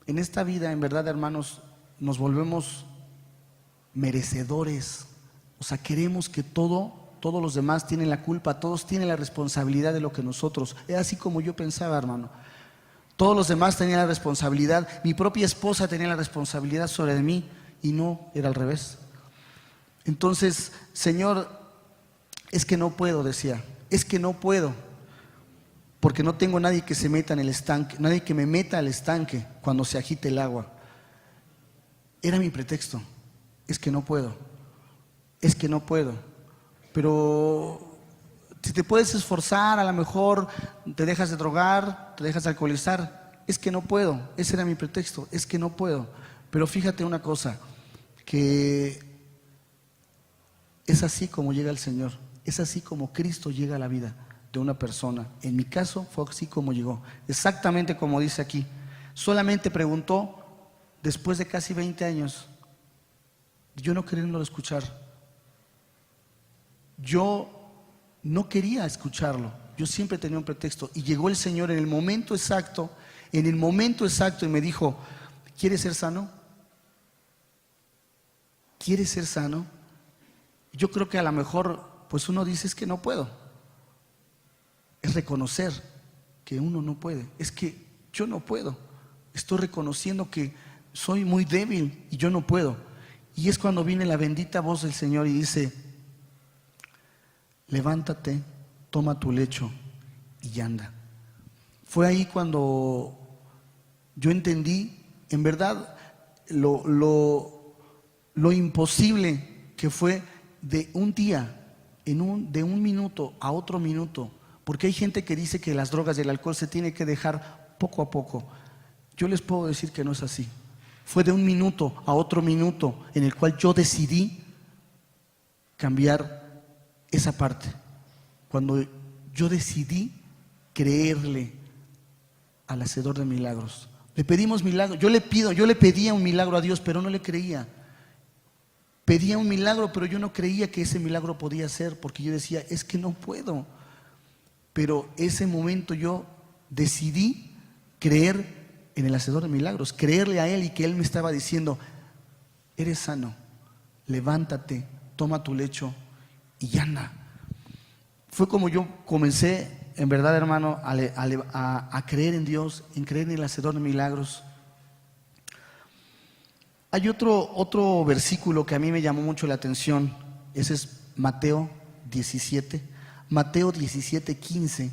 En esta vida, en verdad, hermanos, nos volvemos merecedores. O sea, queremos que todos los demás tienen la culpa, todos tienen la responsabilidad de lo que nosotros. Es así como yo pensaba, hermano. Todos los demás tenían la responsabilidad. Mi propia esposa tenía la responsabilidad sobre de mí, y no, era al revés. Entonces, Señor, es que no puedo, decía, es que no puedo, porque no tengo nadie que se meta en el estanque, nadie que me meta al estanque cuando se agite el agua. Era mi pretexto, es que no puedo, es que no puedo. Pero si te puedes esforzar, a lo mejor te dejas de drogar, te dejas de alcoholizar. Es que no puedo, ese era mi pretexto, es que no puedo. Pero fíjate una cosa, que es así como llega el Señor, es así como Cristo llega a la vida de una persona. En mi caso fue así como llegó, exactamente como dice aquí. Solamente preguntó después de casi 20 años, yo no queriéndolo escuchar. Yo no quería escucharlo, yo siempre tenía un pretexto, y llegó el Señor en el momento exacto, y me dijo, ¿quieres ser sano? ¿Quieres ser sano? Yo creo que a lo mejor pues uno dice es que no puedo. Es reconocer que uno no puede, es que yo no puedo, estoy reconociendo que soy muy débil y yo no puedo. Y es cuando viene la bendita voz del Señor y dice, levántate, toma tu lecho y anda. Fue ahí cuando yo entendí, en verdad, lo imposible que fue de un día, de un minuto a otro minuto, porque hay gente que dice que las drogas y el alcohol se tiene que dejar poco a poco. Yo les puedo decir que no es así. Fue de un minuto a otro minuto en el cual yo decidí cambiar esa parte. Cuando yo decidí creerle al hacedor de milagros. Le pedimos milagros. Yo le pedía un milagro a Dios, pero no le creía. Pedía un milagro, pero yo no creía que ese milagro podía ser, porque yo decía, es que no puedo. Pero ese momento yo decidí creer en el hacedor de milagros, creerle a Él, y que Él me estaba diciendo, eres sano, levántate, toma tu lecho y anda. Fue como yo comencé, en verdad, hermano, a creer en Dios, en creer en el hacedor de milagros. Hay otro versículo que a mí me llamó mucho la atención, ese es Mateo 17, Mateo 17, 15.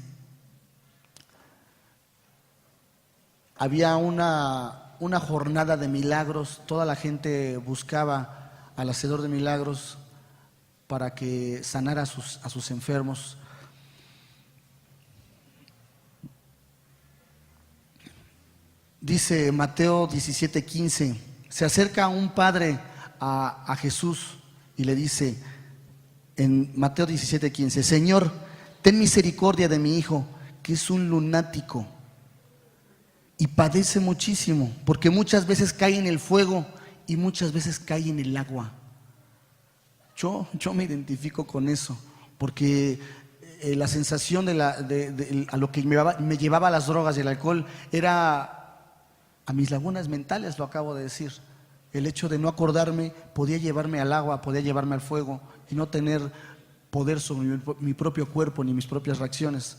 Había una jornada de milagros, toda la gente buscaba al hacedor de milagros para que sanara a sus enfermos. Dice Mateo 17, 15, se acerca un padre a Jesús y le dice, en Mateo 17, 15, Señor, ten misericordia de mi hijo, que es un lunático y padece muchísimo, porque muchas veces cae en el fuego y muchas veces cae en el agua. Yo me identifico con eso, porque la sensación a lo que me llevaba a las drogas y el alcohol era a mis lagunas mentales, lo acabo de decir. El hecho de no acordarme podía llevarme al agua, podía llevarme al fuego y no tener poder sobre mi propio cuerpo ni mis propias reacciones.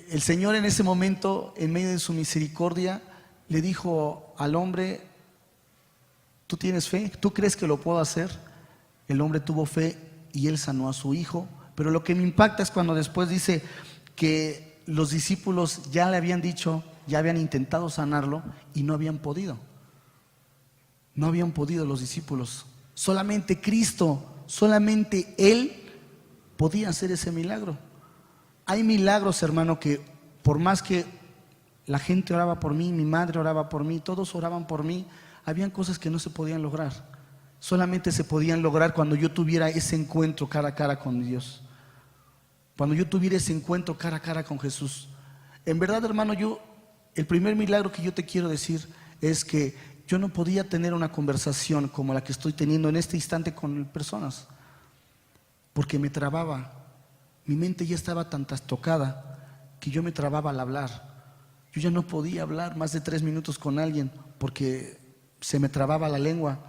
El Señor en ese momento, en medio de su misericordia, le dijo al hombre, ¿tú tienes fe? ¿Tú crees que lo puedo hacer? El hombre tuvo fe y él sanó a su hijo. Pero lo que me impacta es cuando después dice que los discípulos ya le habían dicho, ya habían intentado sanarlo y no habían podido. No habían podido los discípulos. Solamente Cristo, solamente Él podía hacer ese milagro. Hay milagros, hermano, que por más que la gente oraba por mí, mi madre oraba por mí, todos oraban por mí, habían cosas que no se podían lograr. Solamente se podían lograr cuando yo tuviera ese encuentro cara a cara con Dios. Cuando yo tuviera ese encuentro cara a cara con Jesús. En verdad, hermano, el primer milagro que yo te quiero decir es que yo no podía tener una conversación como la que estoy teniendo en este instante con personas, porque me trababa. Mi mente ya estaba tan trastocada que yo me trababa al hablar. Yo ya no podía hablar más de 3 minutos con alguien porque se me trababa la lengua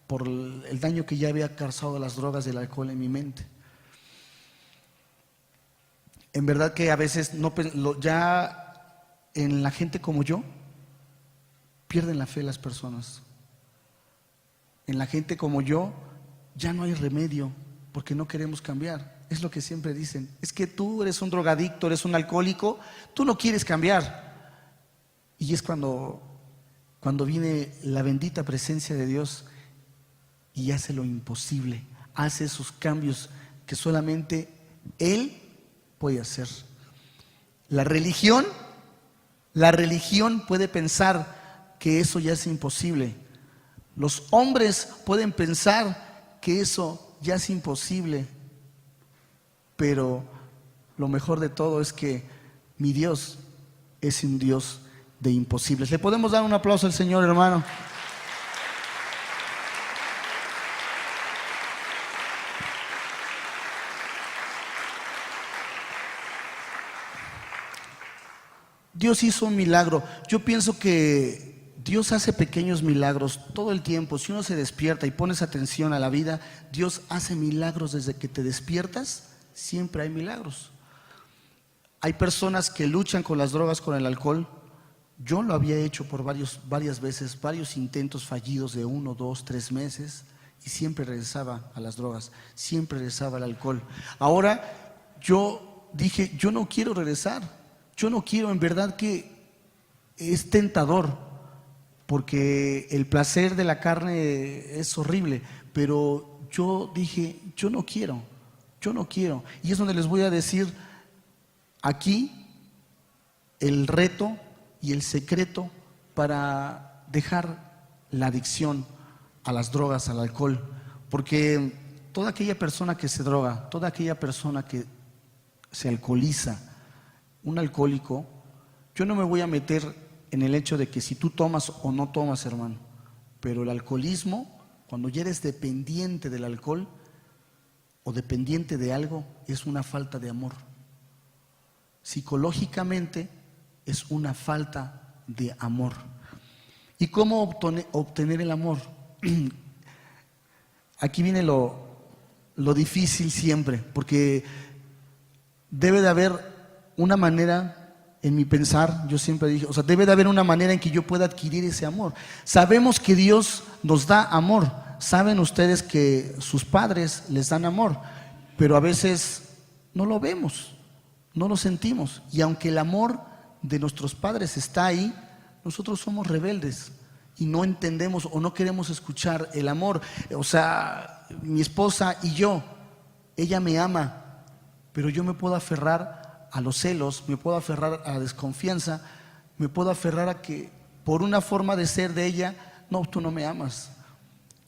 por el daño que ya había causado las drogas y el alcohol en mi mente. En verdad que a veces ya en la gente como yo pierden la fe las personas. En la gente como yo ya no hay remedio porque no queremos cambiar. Es lo que siempre dicen, es que tú eres un drogadicto, eres un alcohólico, tú no quieres cambiar. Y es cuando viene la bendita presencia de Dios y hace lo imposible, hace esos cambios que solamente Él puede hacer. La religión puede pensar que eso ya es imposible. Los hombres pueden pensar que eso ya es imposible. Pero lo mejor de todo es que mi Dios es un Dios de imposibles. ¿Le podemos dar un aplauso al Señor, hermano? Dios hizo un milagro. Yo pienso que Dios hace pequeños milagros todo el tiempo. Si uno se despierta y pones atención a la vida, Dios hace milagros desde que te despiertas. Siempre hay milagros. Hay personas que luchan con las drogas, con el alcohol. Yo lo había hecho por varias veces, varios intentos fallidos de 1, 2, 3 meses, y siempre regresaba a las drogas, siempre regresaba al alcohol. Ahora yo dije, yo no quiero regresar. Yo no quiero, en verdad que es tentador, porque el placer de la carne es horrible, pero yo dije, yo no quiero. Y es donde les voy a decir aquí el reto y el secreto para dejar la adicción a las drogas, al alcohol, porque toda aquella persona que se droga, toda aquella persona que se alcoholiza, un alcohólico, yo no me voy a meter en el hecho de que si tú tomas o no tomas, hermano, pero el alcoholismo, cuando ya eres dependiente del alcohol o dependiente de algo, es una falta de amor. Psicológicamente es una falta de amor. ¿Y cómo obtener el amor? Aquí viene lo difícil siempre, porque debe de haber una manera, en mi pensar, yo siempre dije, o sea, debe de haber una manera en que yo pueda adquirir ese amor. Sabemos que Dios nos da amor. Saben ustedes que sus padres les dan amor, pero a veces no lo vemos, no lo sentimos. Y aunque el amor de nuestros padres está ahí, nosotros somos rebeldes y no entendemos o no queremos escuchar el amor. O sea, mi esposa y yo, ella me ama, pero yo me puedo aferrar a los celos, me puedo aferrar a la desconfianza, me puedo aferrar a que por una forma de ser de ella, no, tú no me amas.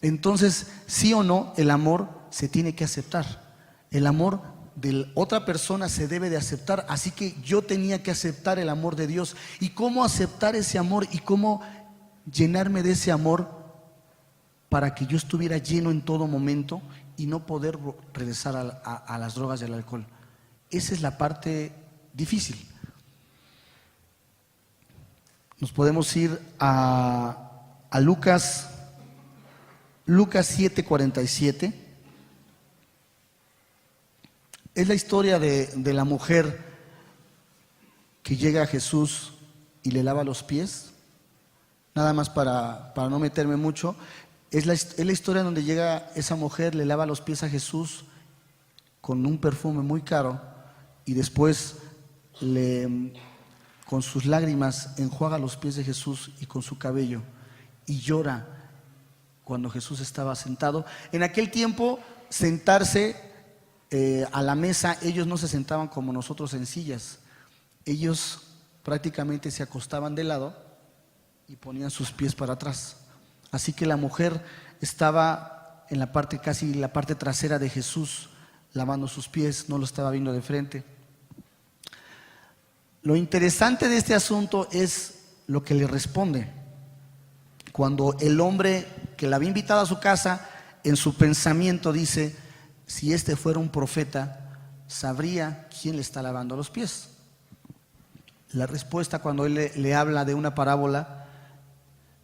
Entonces, sí o no, el amor se tiene que aceptar. El amor de otra persona se debe de aceptar, así que yo tenía que aceptar el amor de Dios. ¿Y cómo aceptar ese amor y cómo llenarme de ese amor para que yo estuviera lleno en todo momento y no poder regresar a las drogas y al alcohol? Esa es la parte difícil. Nos podemos ir a Lucas 7:47. Es la historia de la mujer que llega a Jesús y le lava los pies. Nada más para no meterme mucho. Es la historia donde llega esa mujer, le lava los pies a Jesús con un perfume muy caro. Y después con sus lágrimas enjuaga los pies de Jesús y con su cabello, y llora cuando Jesús estaba sentado. En aquel tiempo, sentarse a la mesa, ellos no se sentaban como nosotros en sillas. Ellos prácticamente se acostaban de lado y ponían sus pies para atrás. Así que la mujer estaba en la parte, casi la parte trasera de Jesús, lavando sus pies, no lo estaba viendo de frente. Lo interesante de este asunto es lo que le responde. Cuando el hombre que la había invitado a su casa, en su pensamiento dice, si este fuera un profeta, sabría quién le está lavando los pies. La respuesta, cuando él le habla de una parábola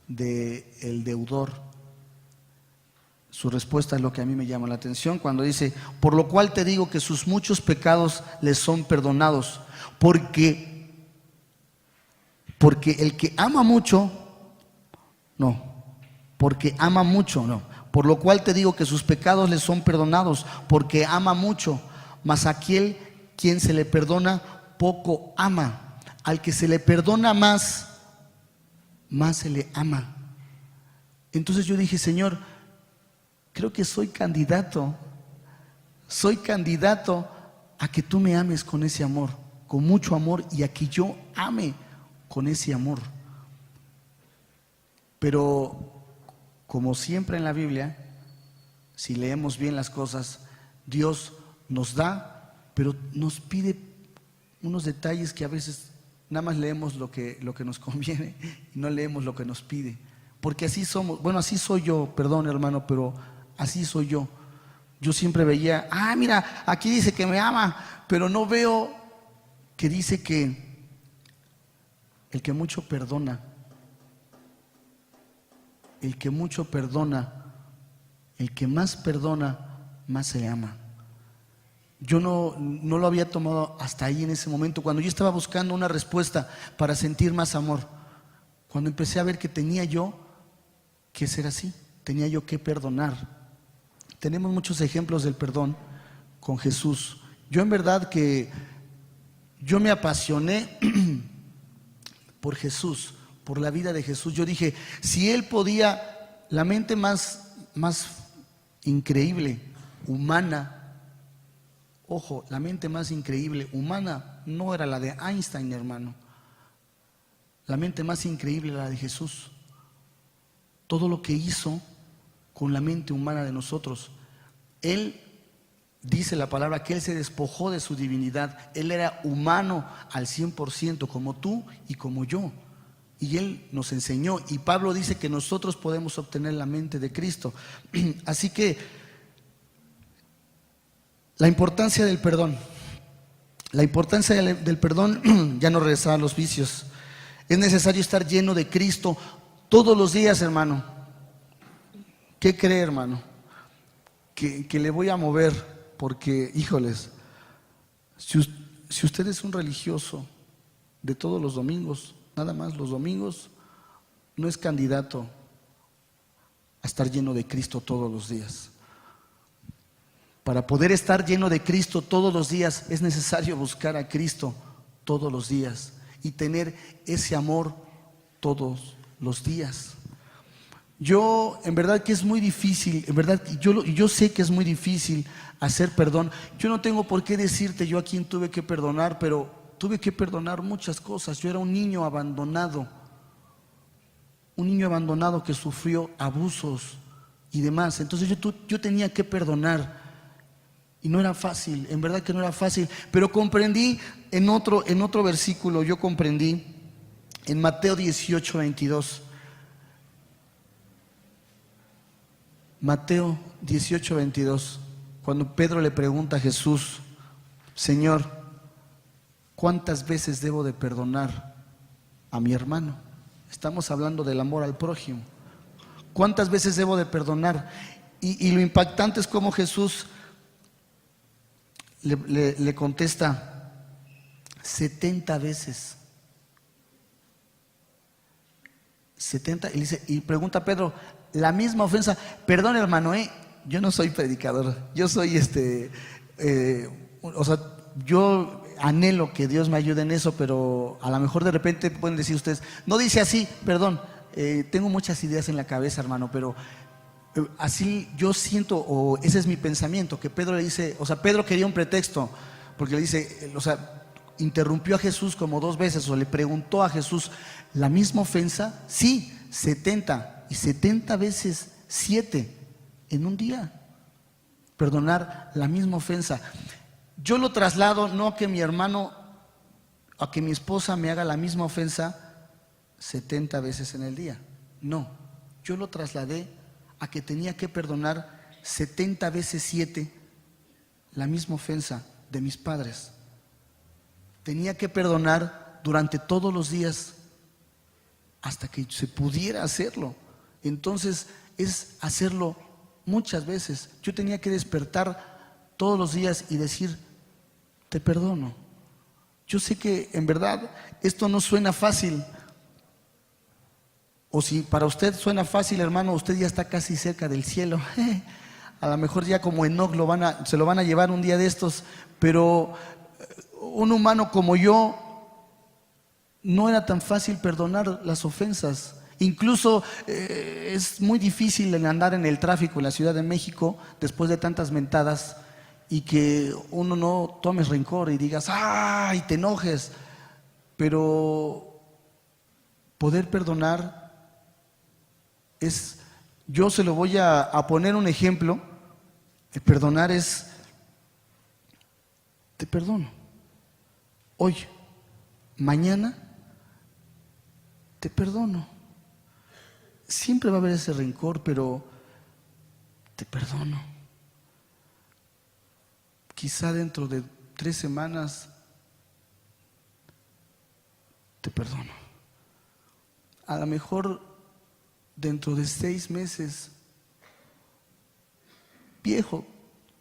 del deudor, su respuesta es lo que a mí me llama la atención, cuando dice, por lo cual te digo que sus muchos pecados les son perdonados, porque el que ama mucho, por lo cual te digo que sus pecados les son perdonados, porque ama mucho, mas aquel quien se le perdona, poco ama. Al que se le perdona más se le ama. Entonces yo dije, Señor, creo que soy candidato a que tú me ames con ese amor, con mucho amor, y a que yo ame con ese amor. Pero como siempre en la Biblia, si leemos bien las cosas, Dios nos da, pero nos pide unos detalles que a veces nada más leemos lo que nos conviene y no leemos lo que nos pide. Porque así somos, bueno, así soy yo, perdón hermano, pero así soy yo. Yo siempre veía, mira, aquí dice que me ama, pero no veo que dice que el que mucho perdona, el que mucho perdona, el que más perdona, más se ama. Yo no lo había tomado hasta ahí en ese momento, cuando yo estaba buscando una respuesta para sentir más amor, cuando empecé a ver que tenía yo que ser así, tenía yo que perdonar. Tenemos muchos ejemplos del perdón con Jesús. Yo en verdad que yo me apasioné por Jesús, por la vida de Jesús. Yo dije, si Él podía, la mente más increíble, humana, ojo, la mente más increíble, humana, no era la de Einstein, hermano. La mente más increíble era la de Jesús. Todo lo que hizo con la mente humana de nosotros. Él, dice la palabra, que Él se despojó de su divinidad. Él era humano al 100%, como tú y como yo. Y Él nos enseñó. Y Pablo dice que nosotros podemos obtener la mente de Cristo. Así que, la importancia del perdón. La importancia del perdón, ya no regresar a los vicios. Es necesario estar lleno de Cristo todos los días, hermano. ¿Qué cree, hermano? Que le voy a mover, porque, híjoles, si usted es un religioso de todos los domingos, nada más los domingos, no es candidato a estar lleno de Cristo todos los días. Para poder estar lleno de Cristo todos los días es necesario buscar a Cristo todos los días y tener ese amor todos los días. Yo, en verdad que es muy difícil, en verdad, yo sé que es muy difícil hacer perdón. Yo no tengo por qué decirte yo a quién tuve que perdonar, pero tuve que perdonar muchas cosas. Yo era un niño abandonado que sufrió abusos y demás. Entonces yo tenía que perdonar y no era fácil, en verdad que no era fácil. Pero comprendí en otro versículo, yo comprendí en Mateo 18:22. Mateo 18:22, cuando Pedro le pregunta a Jesús, Señor, ¿cuántas veces debo de perdonar a mi hermano? Estamos hablando del amor al prójimo. ¿Cuántas veces debo de perdonar? Y lo impactante es cómo Jesús le contesta 70 veces. 70, y pregunta a Pedro, la misma ofensa. Perdón, hermano, yo no soy predicador, yo soy yo anhelo que Dios me ayude en eso, pero a lo mejor de repente pueden decir ustedes, no dice así, perdón, tengo muchas ideas en la cabeza, hermano, pero así yo siento, o ese es mi pensamiento, que Pedro le dice, Pedro quería un pretexto, porque le dice, interrumpió a Jesús como 2 veces, o le preguntó a Jesús, ¿la misma ofensa? Sí, 70. Y 70 veces 7 en un día. Perdonar la misma ofensa. Yo lo traslado no a que mi hermano, a que mi esposa me haga la misma ofensa 70 veces en el día. No, yo lo trasladé a que tenía que perdonar 70 veces 7 la misma ofensa de mis padres. Tenía que perdonar durante todos los días hasta que se pudiera hacerlo. Entonces es hacerlo muchas veces. Yo tenía que despertar todos los días y decir, te perdono. Yo sé que en verdad esto no suena fácil. O si para usted suena fácil, hermano, usted ya está casi cerca del cielo. A lo mejor ya como Enoc se lo van a llevar un día de estos. Pero un humano como yo, no era tan fácil perdonar las ofensas. Incluso es muy difícil andar en el tráfico en la Ciudad de México después de tantas mentadas y que uno no tomes rencor y digas, ¡ay!, te enojes. Pero poder perdonar es, yo se lo voy a poner un ejemplo. El perdonar es, te perdono. hoy, mañana, te perdono. Siempre va a haber ese rencor, pero te perdono. Quizá dentro de 3 semanas te perdono. A lo mejor dentro de 6 meses, viejo,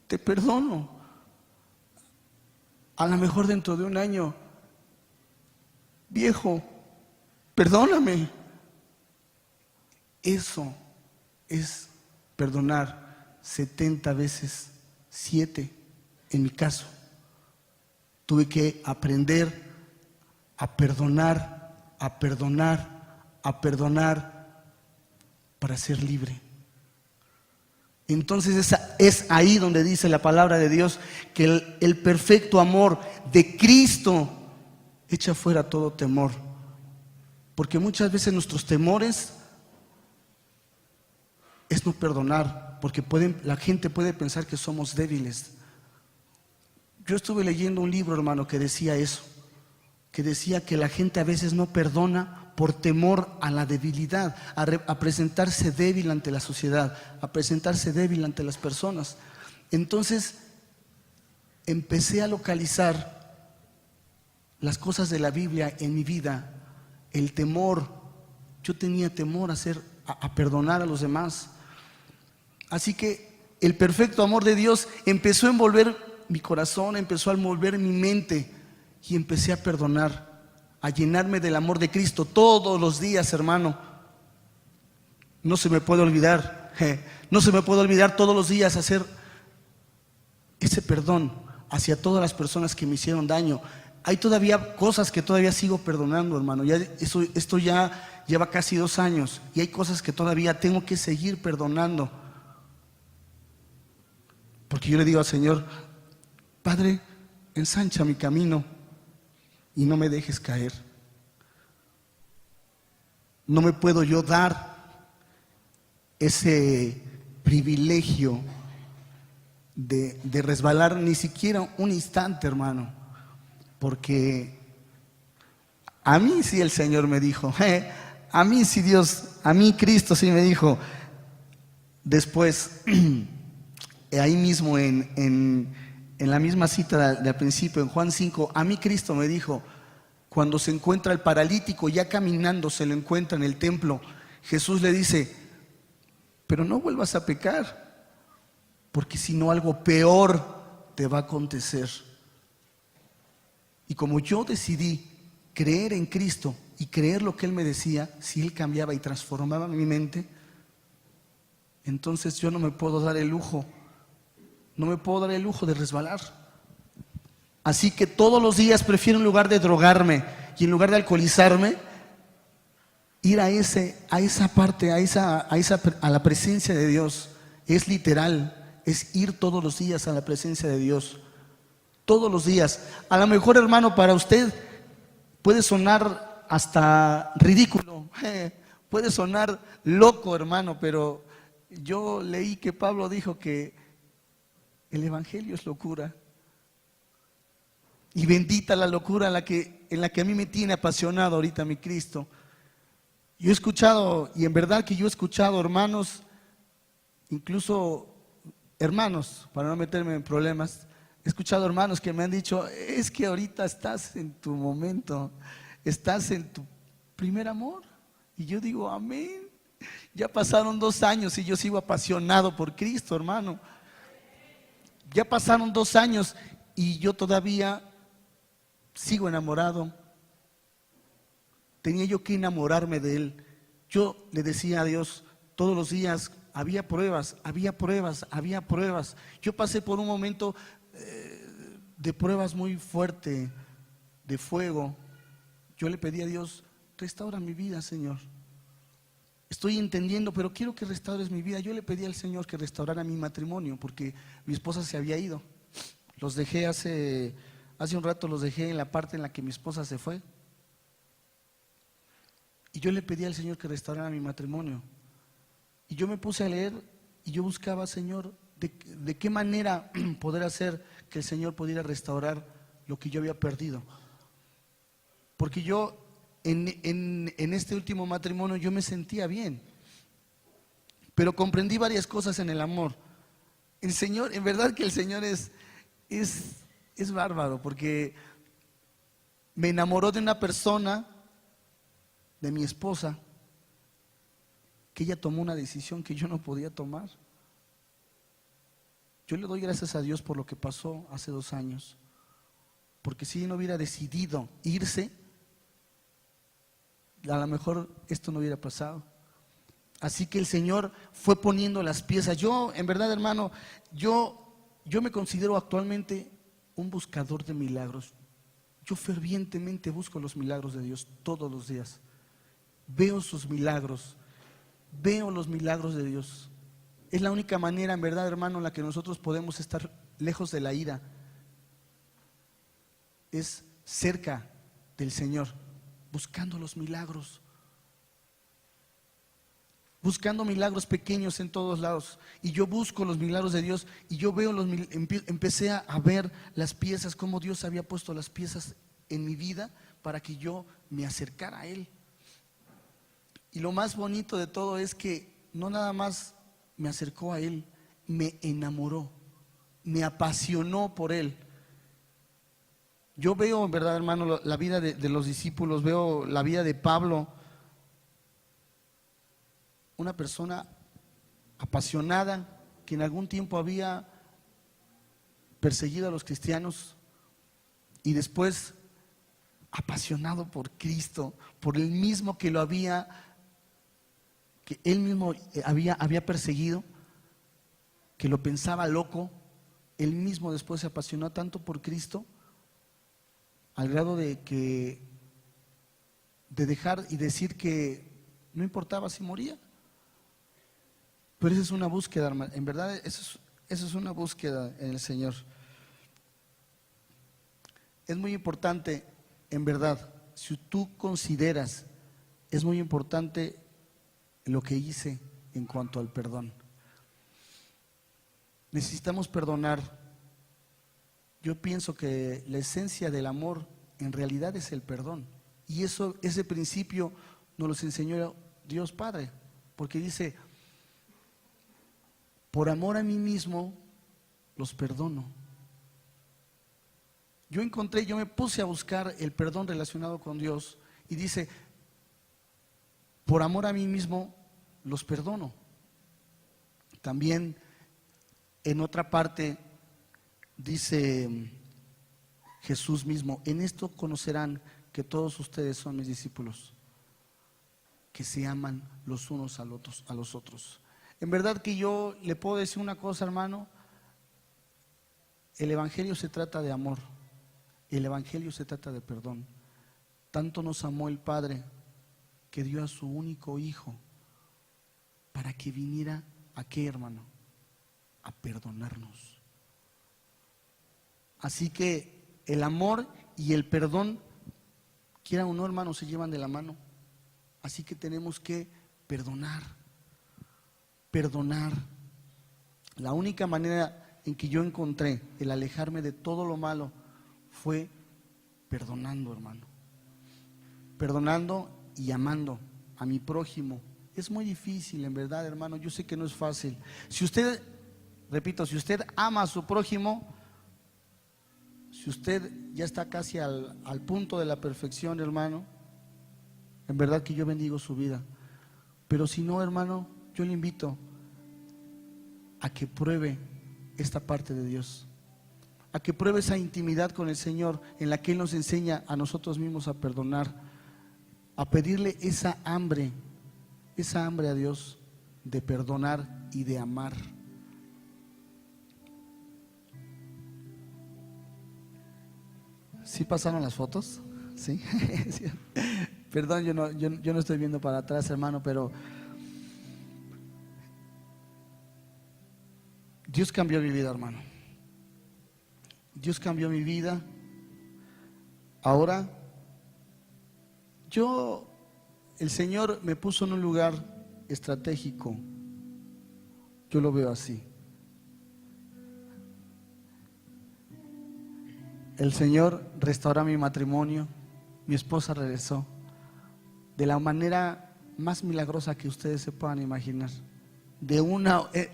te perdono. A lo mejor dentro de 1 año, viejo, perdóname. Eso es perdonar 70 veces 7. En mi caso, tuve que aprender a perdonar, a perdonar, a perdonar para ser libre. Entonces es ahí donde dice la palabra de Dios que el perfecto amor de Cristo echa fuera todo temor. Porque muchas veces nuestros temores es no perdonar, porque la gente puede pensar que somos débiles. Yo estuve leyendo un libro, hermano, que decía eso, que decía que la gente a veces no perdona por temor a la debilidad, a presentarse débil ante la sociedad, a presentarse débil ante las personas. Entonces empecé a localizar las cosas de la Biblia en mi vida, el temor. Yo tenía temor a perdonar a los demás. Así que el perfecto amor de Dios empezó a envolver mi corazón, empezó a envolver mi mente y empecé a perdonar, a llenarme del amor de Cristo todos los días, hermano. No se me puede olvidar, no se me puede olvidar todos los días hacer ese perdón hacia todas las personas que me hicieron daño. Hay todavía cosas que todavía sigo perdonando, hermano. Esto ya lleva casi 2 años y hay cosas que todavía tengo que seguir perdonando. Porque yo le digo al Señor: Padre, ensancha mi camino y no me dejes caer. No me puedo yo dar ese privilegio de resbalar ni siquiera un instante, hermano. Porque a mí sí el Señor me dijo, a mí sí Dios, a mí Cristo sí me dijo. Después, ahí mismo en la misma cita del principio, en Juan 5, a mí Cristo me dijo, cuando se encuentra el paralítico ya caminando, se lo encuentra en el templo, Jesús le dice: pero no vuelvas a pecar, porque si no algo peor te va a acontecer. Y como yo decidí creer en Cristo y creer lo que Él me decía, si Él cambiaba y transformaba mi mente, entonces yo no me puedo dar el lujo de resbalar. Así que todos los días prefiero, en lugar de drogarme y en lugar de alcoholizarme, ir a esa parte, a la presencia de Dios. Es literal, es ir todos los días a la presencia de Dios. Todos los días. A lo mejor, hermano, para usted puede sonar hasta ridículo, puede sonar loco, hermano, pero yo leí que Pablo dijo que el evangelio es locura. Y bendita la locura en la que a mí me tiene apasionado ahorita mi Cristo. Yo he escuchado, y en verdad que yo he escuchado hermanos, incluso hermanos, para no meterme en problemas, he escuchado hermanos que me han dicho: es que ahorita estás en tu momento, estás en tu primer amor. Y yo digo: amén. Ya pasaron 2 años y yo sigo apasionado por Cristo, hermano. Ya pasaron 2 años y yo todavía sigo enamorado. Tenía yo que enamorarme de Él. Yo le decía a Dios todos los días, había pruebas. Yo pasé por un momento de pruebas muy fuerte, de fuego. Yo le pedí a Dios: restaura mi vida, Señor. Estoy entendiendo, pero quiero que restaures mi vida. Yo le pedí al Señor que restaurara mi matrimonio, porque mi esposa se había ido. Los dejé hace un rato, los dejé en la parte en la que mi esposa se fue. Y yo le pedí al Señor que restaurara mi matrimonio. Y yo me puse a leer y yo buscaba, Señor, de qué manera poder hacer que el Señor pudiera restaurar lo que yo había perdido. porque yo en este último matrimonio yo me sentía bien, pero comprendí varias cosas en el amor. El Señor, en verdad que el Señor es bárbaro, porque me enamoró de una persona, de mi esposa, que ella tomó una decisión que yo no podía tomar. Yo le doy gracias a Dios por lo que pasó hace 2 años, porque si no hubiera decidido irse, a lo mejor esto no hubiera pasado. Así que el Señor fue poniendo las piezas. Yo, en verdad, hermano, yo me considero actualmente un buscador de milagros. Yo fervientemente busco los milagros de Dios todos los días. Veo sus milagros, veo los milagros de Dios. Es la única manera, en verdad, hermano, en la que nosotros podemos estar lejos de la ira. Es cerca del Señor, buscando los milagros. Buscando milagros pequeños en todos lados. Y yo busco los milagros de Dios y yo veo empecé a ver las piezas, cómo Dios había puesto las piezas en mi vida para que yo me acercara a Él. Y lo más bonito de todo es que no nada más me acercó a Él, me enamoró, me apasionó por Él. Yo veo, en verdad, hermano, la vida de los discípulos, veo la vida de Pablo, una persona apasionada que en algún tiempo había perseguido a los cristianos y después apasionado por Cristo, por el mismo que lo había, que él mismo había perseguido, que lo pensaba loco. Él mismo después se apasionó tanto por Cristo al grado de dejar y decir que no importaba si moría. Pero esa es una búsqueda, hermano. En verdad, eso es una búsqueda en el Señor. Es muy importante, en verdad, si tú consideras, es muy importante lo que hice en cuanto al perdón. Necesitamos perdonar. Yo pienso que la esencia del amor en realidad es el perdón. Y ese principio nos lo enseñó Dios Padre, porque dice: por amor a mí mismo los perdono. Yo me puse a buscar el perdón relacionado con Dios y dice: por amor a mí mismo los perdono. También en otra parte dice Jesús mismo: en esto conocerán que todos ustedes son mis discípulos, que se aman los unos a los otros. En verdad que yo le puedo decir una cosa, hermano: el Evangelio se trata de amor, el Evangelio se trata de perdón. Tanto nos amó el Padre que dio a su único Hijo para que viniera ¿a qué, hermano? A perdonarnos. Así que el amor y el perdón, quiera o no, hermano, se llevan de la mano. Así que tenemos que perdonar. Perdonar. La única manera en que yo encontré el alejarme de todo lo malo fue perdonando, hermano. Perdonando y amando a mi prójimo. Es muy difícil, en verdad, hermano. Yo sé que no es fácil. Si usted, repito, si usted ama a su prójimo, si usted ya está casi al punto de la perfección, hermano, en verdad que yo bendigo su vida. Pero si no, hermano, yo le invito a que pruebe esta parte de Dios, a que pruebe esa intimidad con el Señor en la que Él nos enseña a nosotros mismos a perdonar, a pedirle esa hambre a Dios de perdonar y de amar. ¿Sí pasaron las fotos? ¿Sí? Perdón, yo no estoy viendo para atrás, hermano, pero Dios cambió mi vida, hermano. Dios cambió mi vida. Ahora, el Señor me puso en un lugar estratégico. Yo lo veo así. El Señor restaura mi matrimonio, mi esposa regresó de la manera más milagrosa que ustedes se puedan imaginar.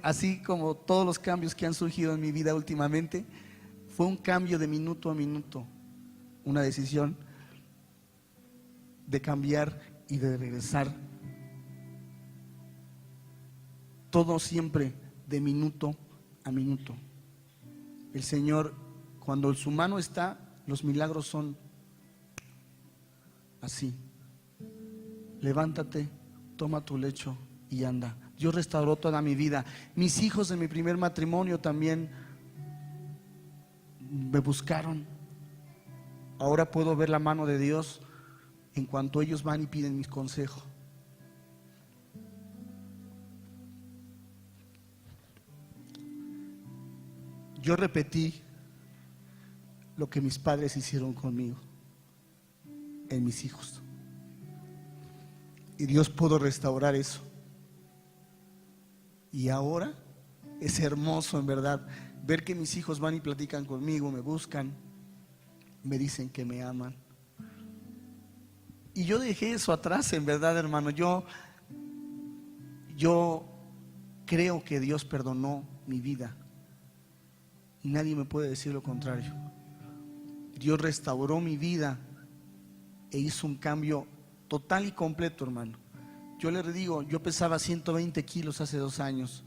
Así como todos los cambios que han surgido en mi vida últimamente, fue un cambio de minuto a minuto, una decisión de cambiar y de regresar. Todo siempre de minuto a minuto. El Señor, cuando su mano está, los milagros son así. Levántate, toma tu lecho y anda. Dios restauró toda mi vida. Mis hijos de mi primer matrimonio también me buscaron. Ahora puedo ver la mano de Dios en cuanto ellos van y piden mis consejos. Yo repetí lo que mis padres hicieron conmigo en mis hijos. Y Dios pudo restaurar eso. Y ahora es hermoso, en verdad, ver que mis hijos van y platican conmigo, me buscan, me dicen que me aman. Y yo dejé eso atrás, en verdad, hermano. Yo creo que Dios perdonó mi vida. Y nadie me puede decir lo contrario. Dios restauró mi vida e hizo un cambio total y completo, hermano. Yo le digo, yo pesaba 120 kilos hace 2 años.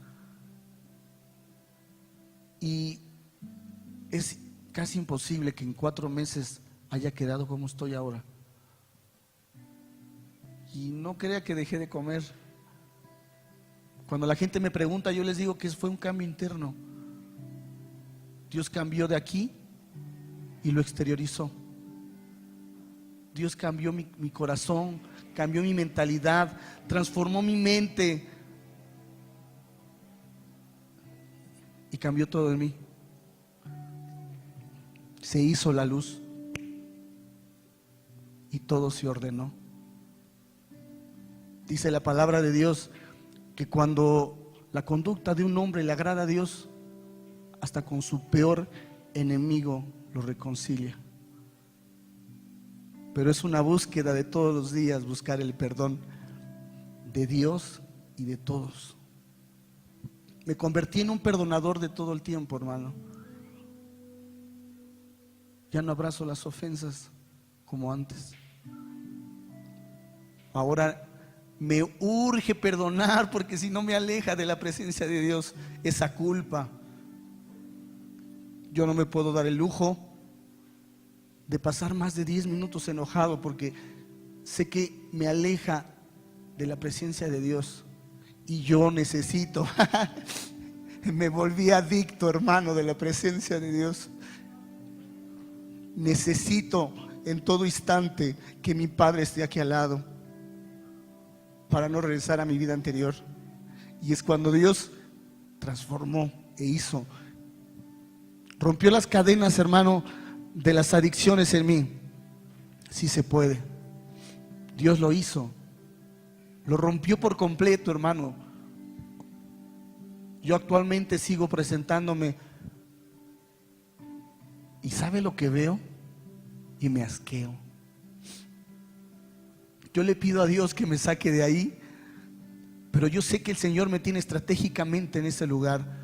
Y es casi imposible que en 4 meses haya quedado como estoy ahora. Y no crea que dejé de comer. Cuando la gente me pregunta, yo les digo que fue un cambio interno. Dios cambió de aquí y lo exteriorizó. Dios cambió mi corazón, cambió mi mentalidad, transformó mi mente y cambió todo en mí. Se hizo la luz y todo se ordenó. Dice la palabra de Dios que cuando la conducta de un hombre le agrada a Dios, hasta con su peor enemigo lo reconcilia. Pero es una búsqueda de todos los días, buscar el perdón de Dios y de todos. Me convertí en un perdonador de todo el tiempo, hermano. Ya no abrazo las ofensas como antes. Ahora me urge perdonar, porque si no me aleja de la presencia de Dios esa culpa. Yo no me puedo dar el lujo de pasar más de 10 minutos enojado, porque sé que me aleja de la presencia de Dios. Y yo necesito, me volví adicto, hermano, de la presencia de Dios. Necesito en todo instante que mi Padre esté aquí al lado, para no regresar a mi vida anterior. Y es cuando Dios transformó e hizo, rompió las cadenas, hermano, de las adicciones en mí. Sí se puede. Dios lo hizo. Lo rompió por completo, hermano. Yo actualmente sigo presentándome. ¿Y sabe lo que veo? Y me asqueo. Yo le pido a Dios que me saque de ahí, pero yo sé que el Señor me tiene estratégicamente en ese lugar.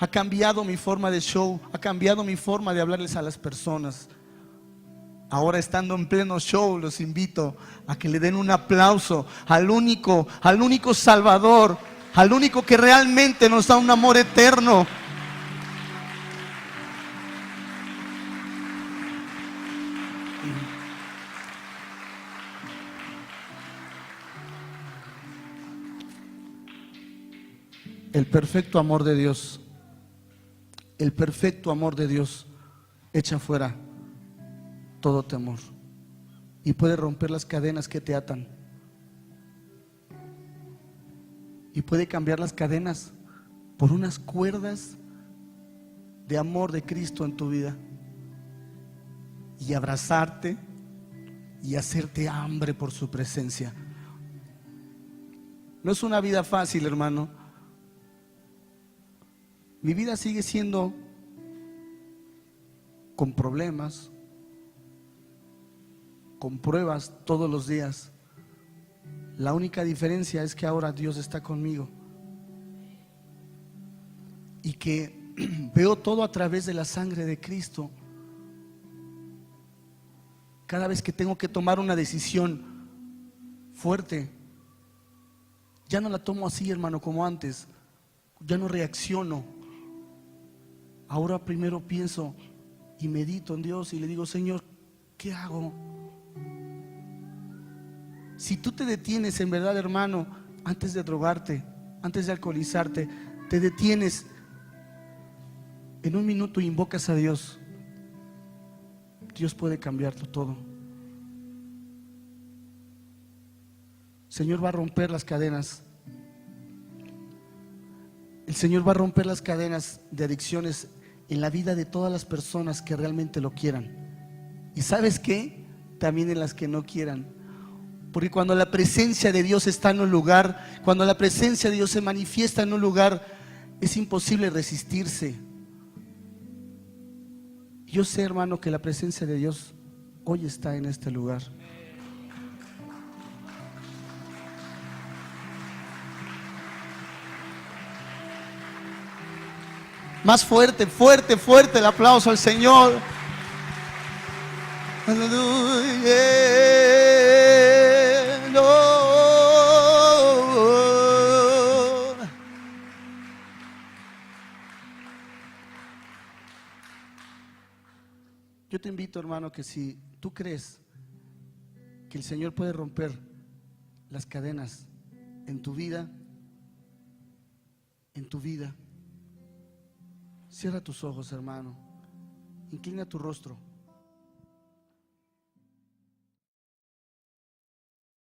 Ha cambiado mi forma de show, ha cambiado mi forma de hablarles a las personas. Ahora, estando en pleno show, los invito a que le den un aplauso al único Salvador, al único que realmente nos da un amor eterno. El perfecto amor de Dios, el perfecto amor de Dios echa fuera todo temor y puede romper las cadenas que te atan, y puede cambiar las cadenas por unas cuerdas de amor de Cristo en tu vida, y abrazarte y hacerte hambre por su presencia. No es una vida fácil, hermano. Mi vida sigue siendo con problemas, con pruebas todos los días. La única diferencia es que ahora Dios está conmigo y que veo todo a través de la sangre de Cristo. Cada vez que tengo que tomar una decisión fuerte, ya no la tomo así, hermano, como antes. Ya no reacciono. Ahora primero pienso y medito en Dios y le digo: Señor, ¿qué hago? Si tú te detienes en verdad, hermano, antes de drogarte, antes de alcoholizarte, te detienes en un minuto e invocas a Dios, Dios puede cambiarlo todo. Señor va a romper las cadenas. El Señor va a romper las cadenas de adicciones en la vida de todas las personas que realmente lo quieran. ¿Y sabes qué? También en las que no quieran. Porque cuando la presencia de Dios está en un lugar, cuando la presencia de Dios se manifiesta en un lugar, es imposible resistirse. Yo sé, hermano, que la presencia de Dios hoy está en este lugar. Más fuerte, fuerte, fuerte el aplauso al Señor. Aleluya. No. Yo te invito, hermano, que si tú crees que el Señor puede romper las cadenas en tu vida, cierra tus ojos, hermano. Inclina tu rostro.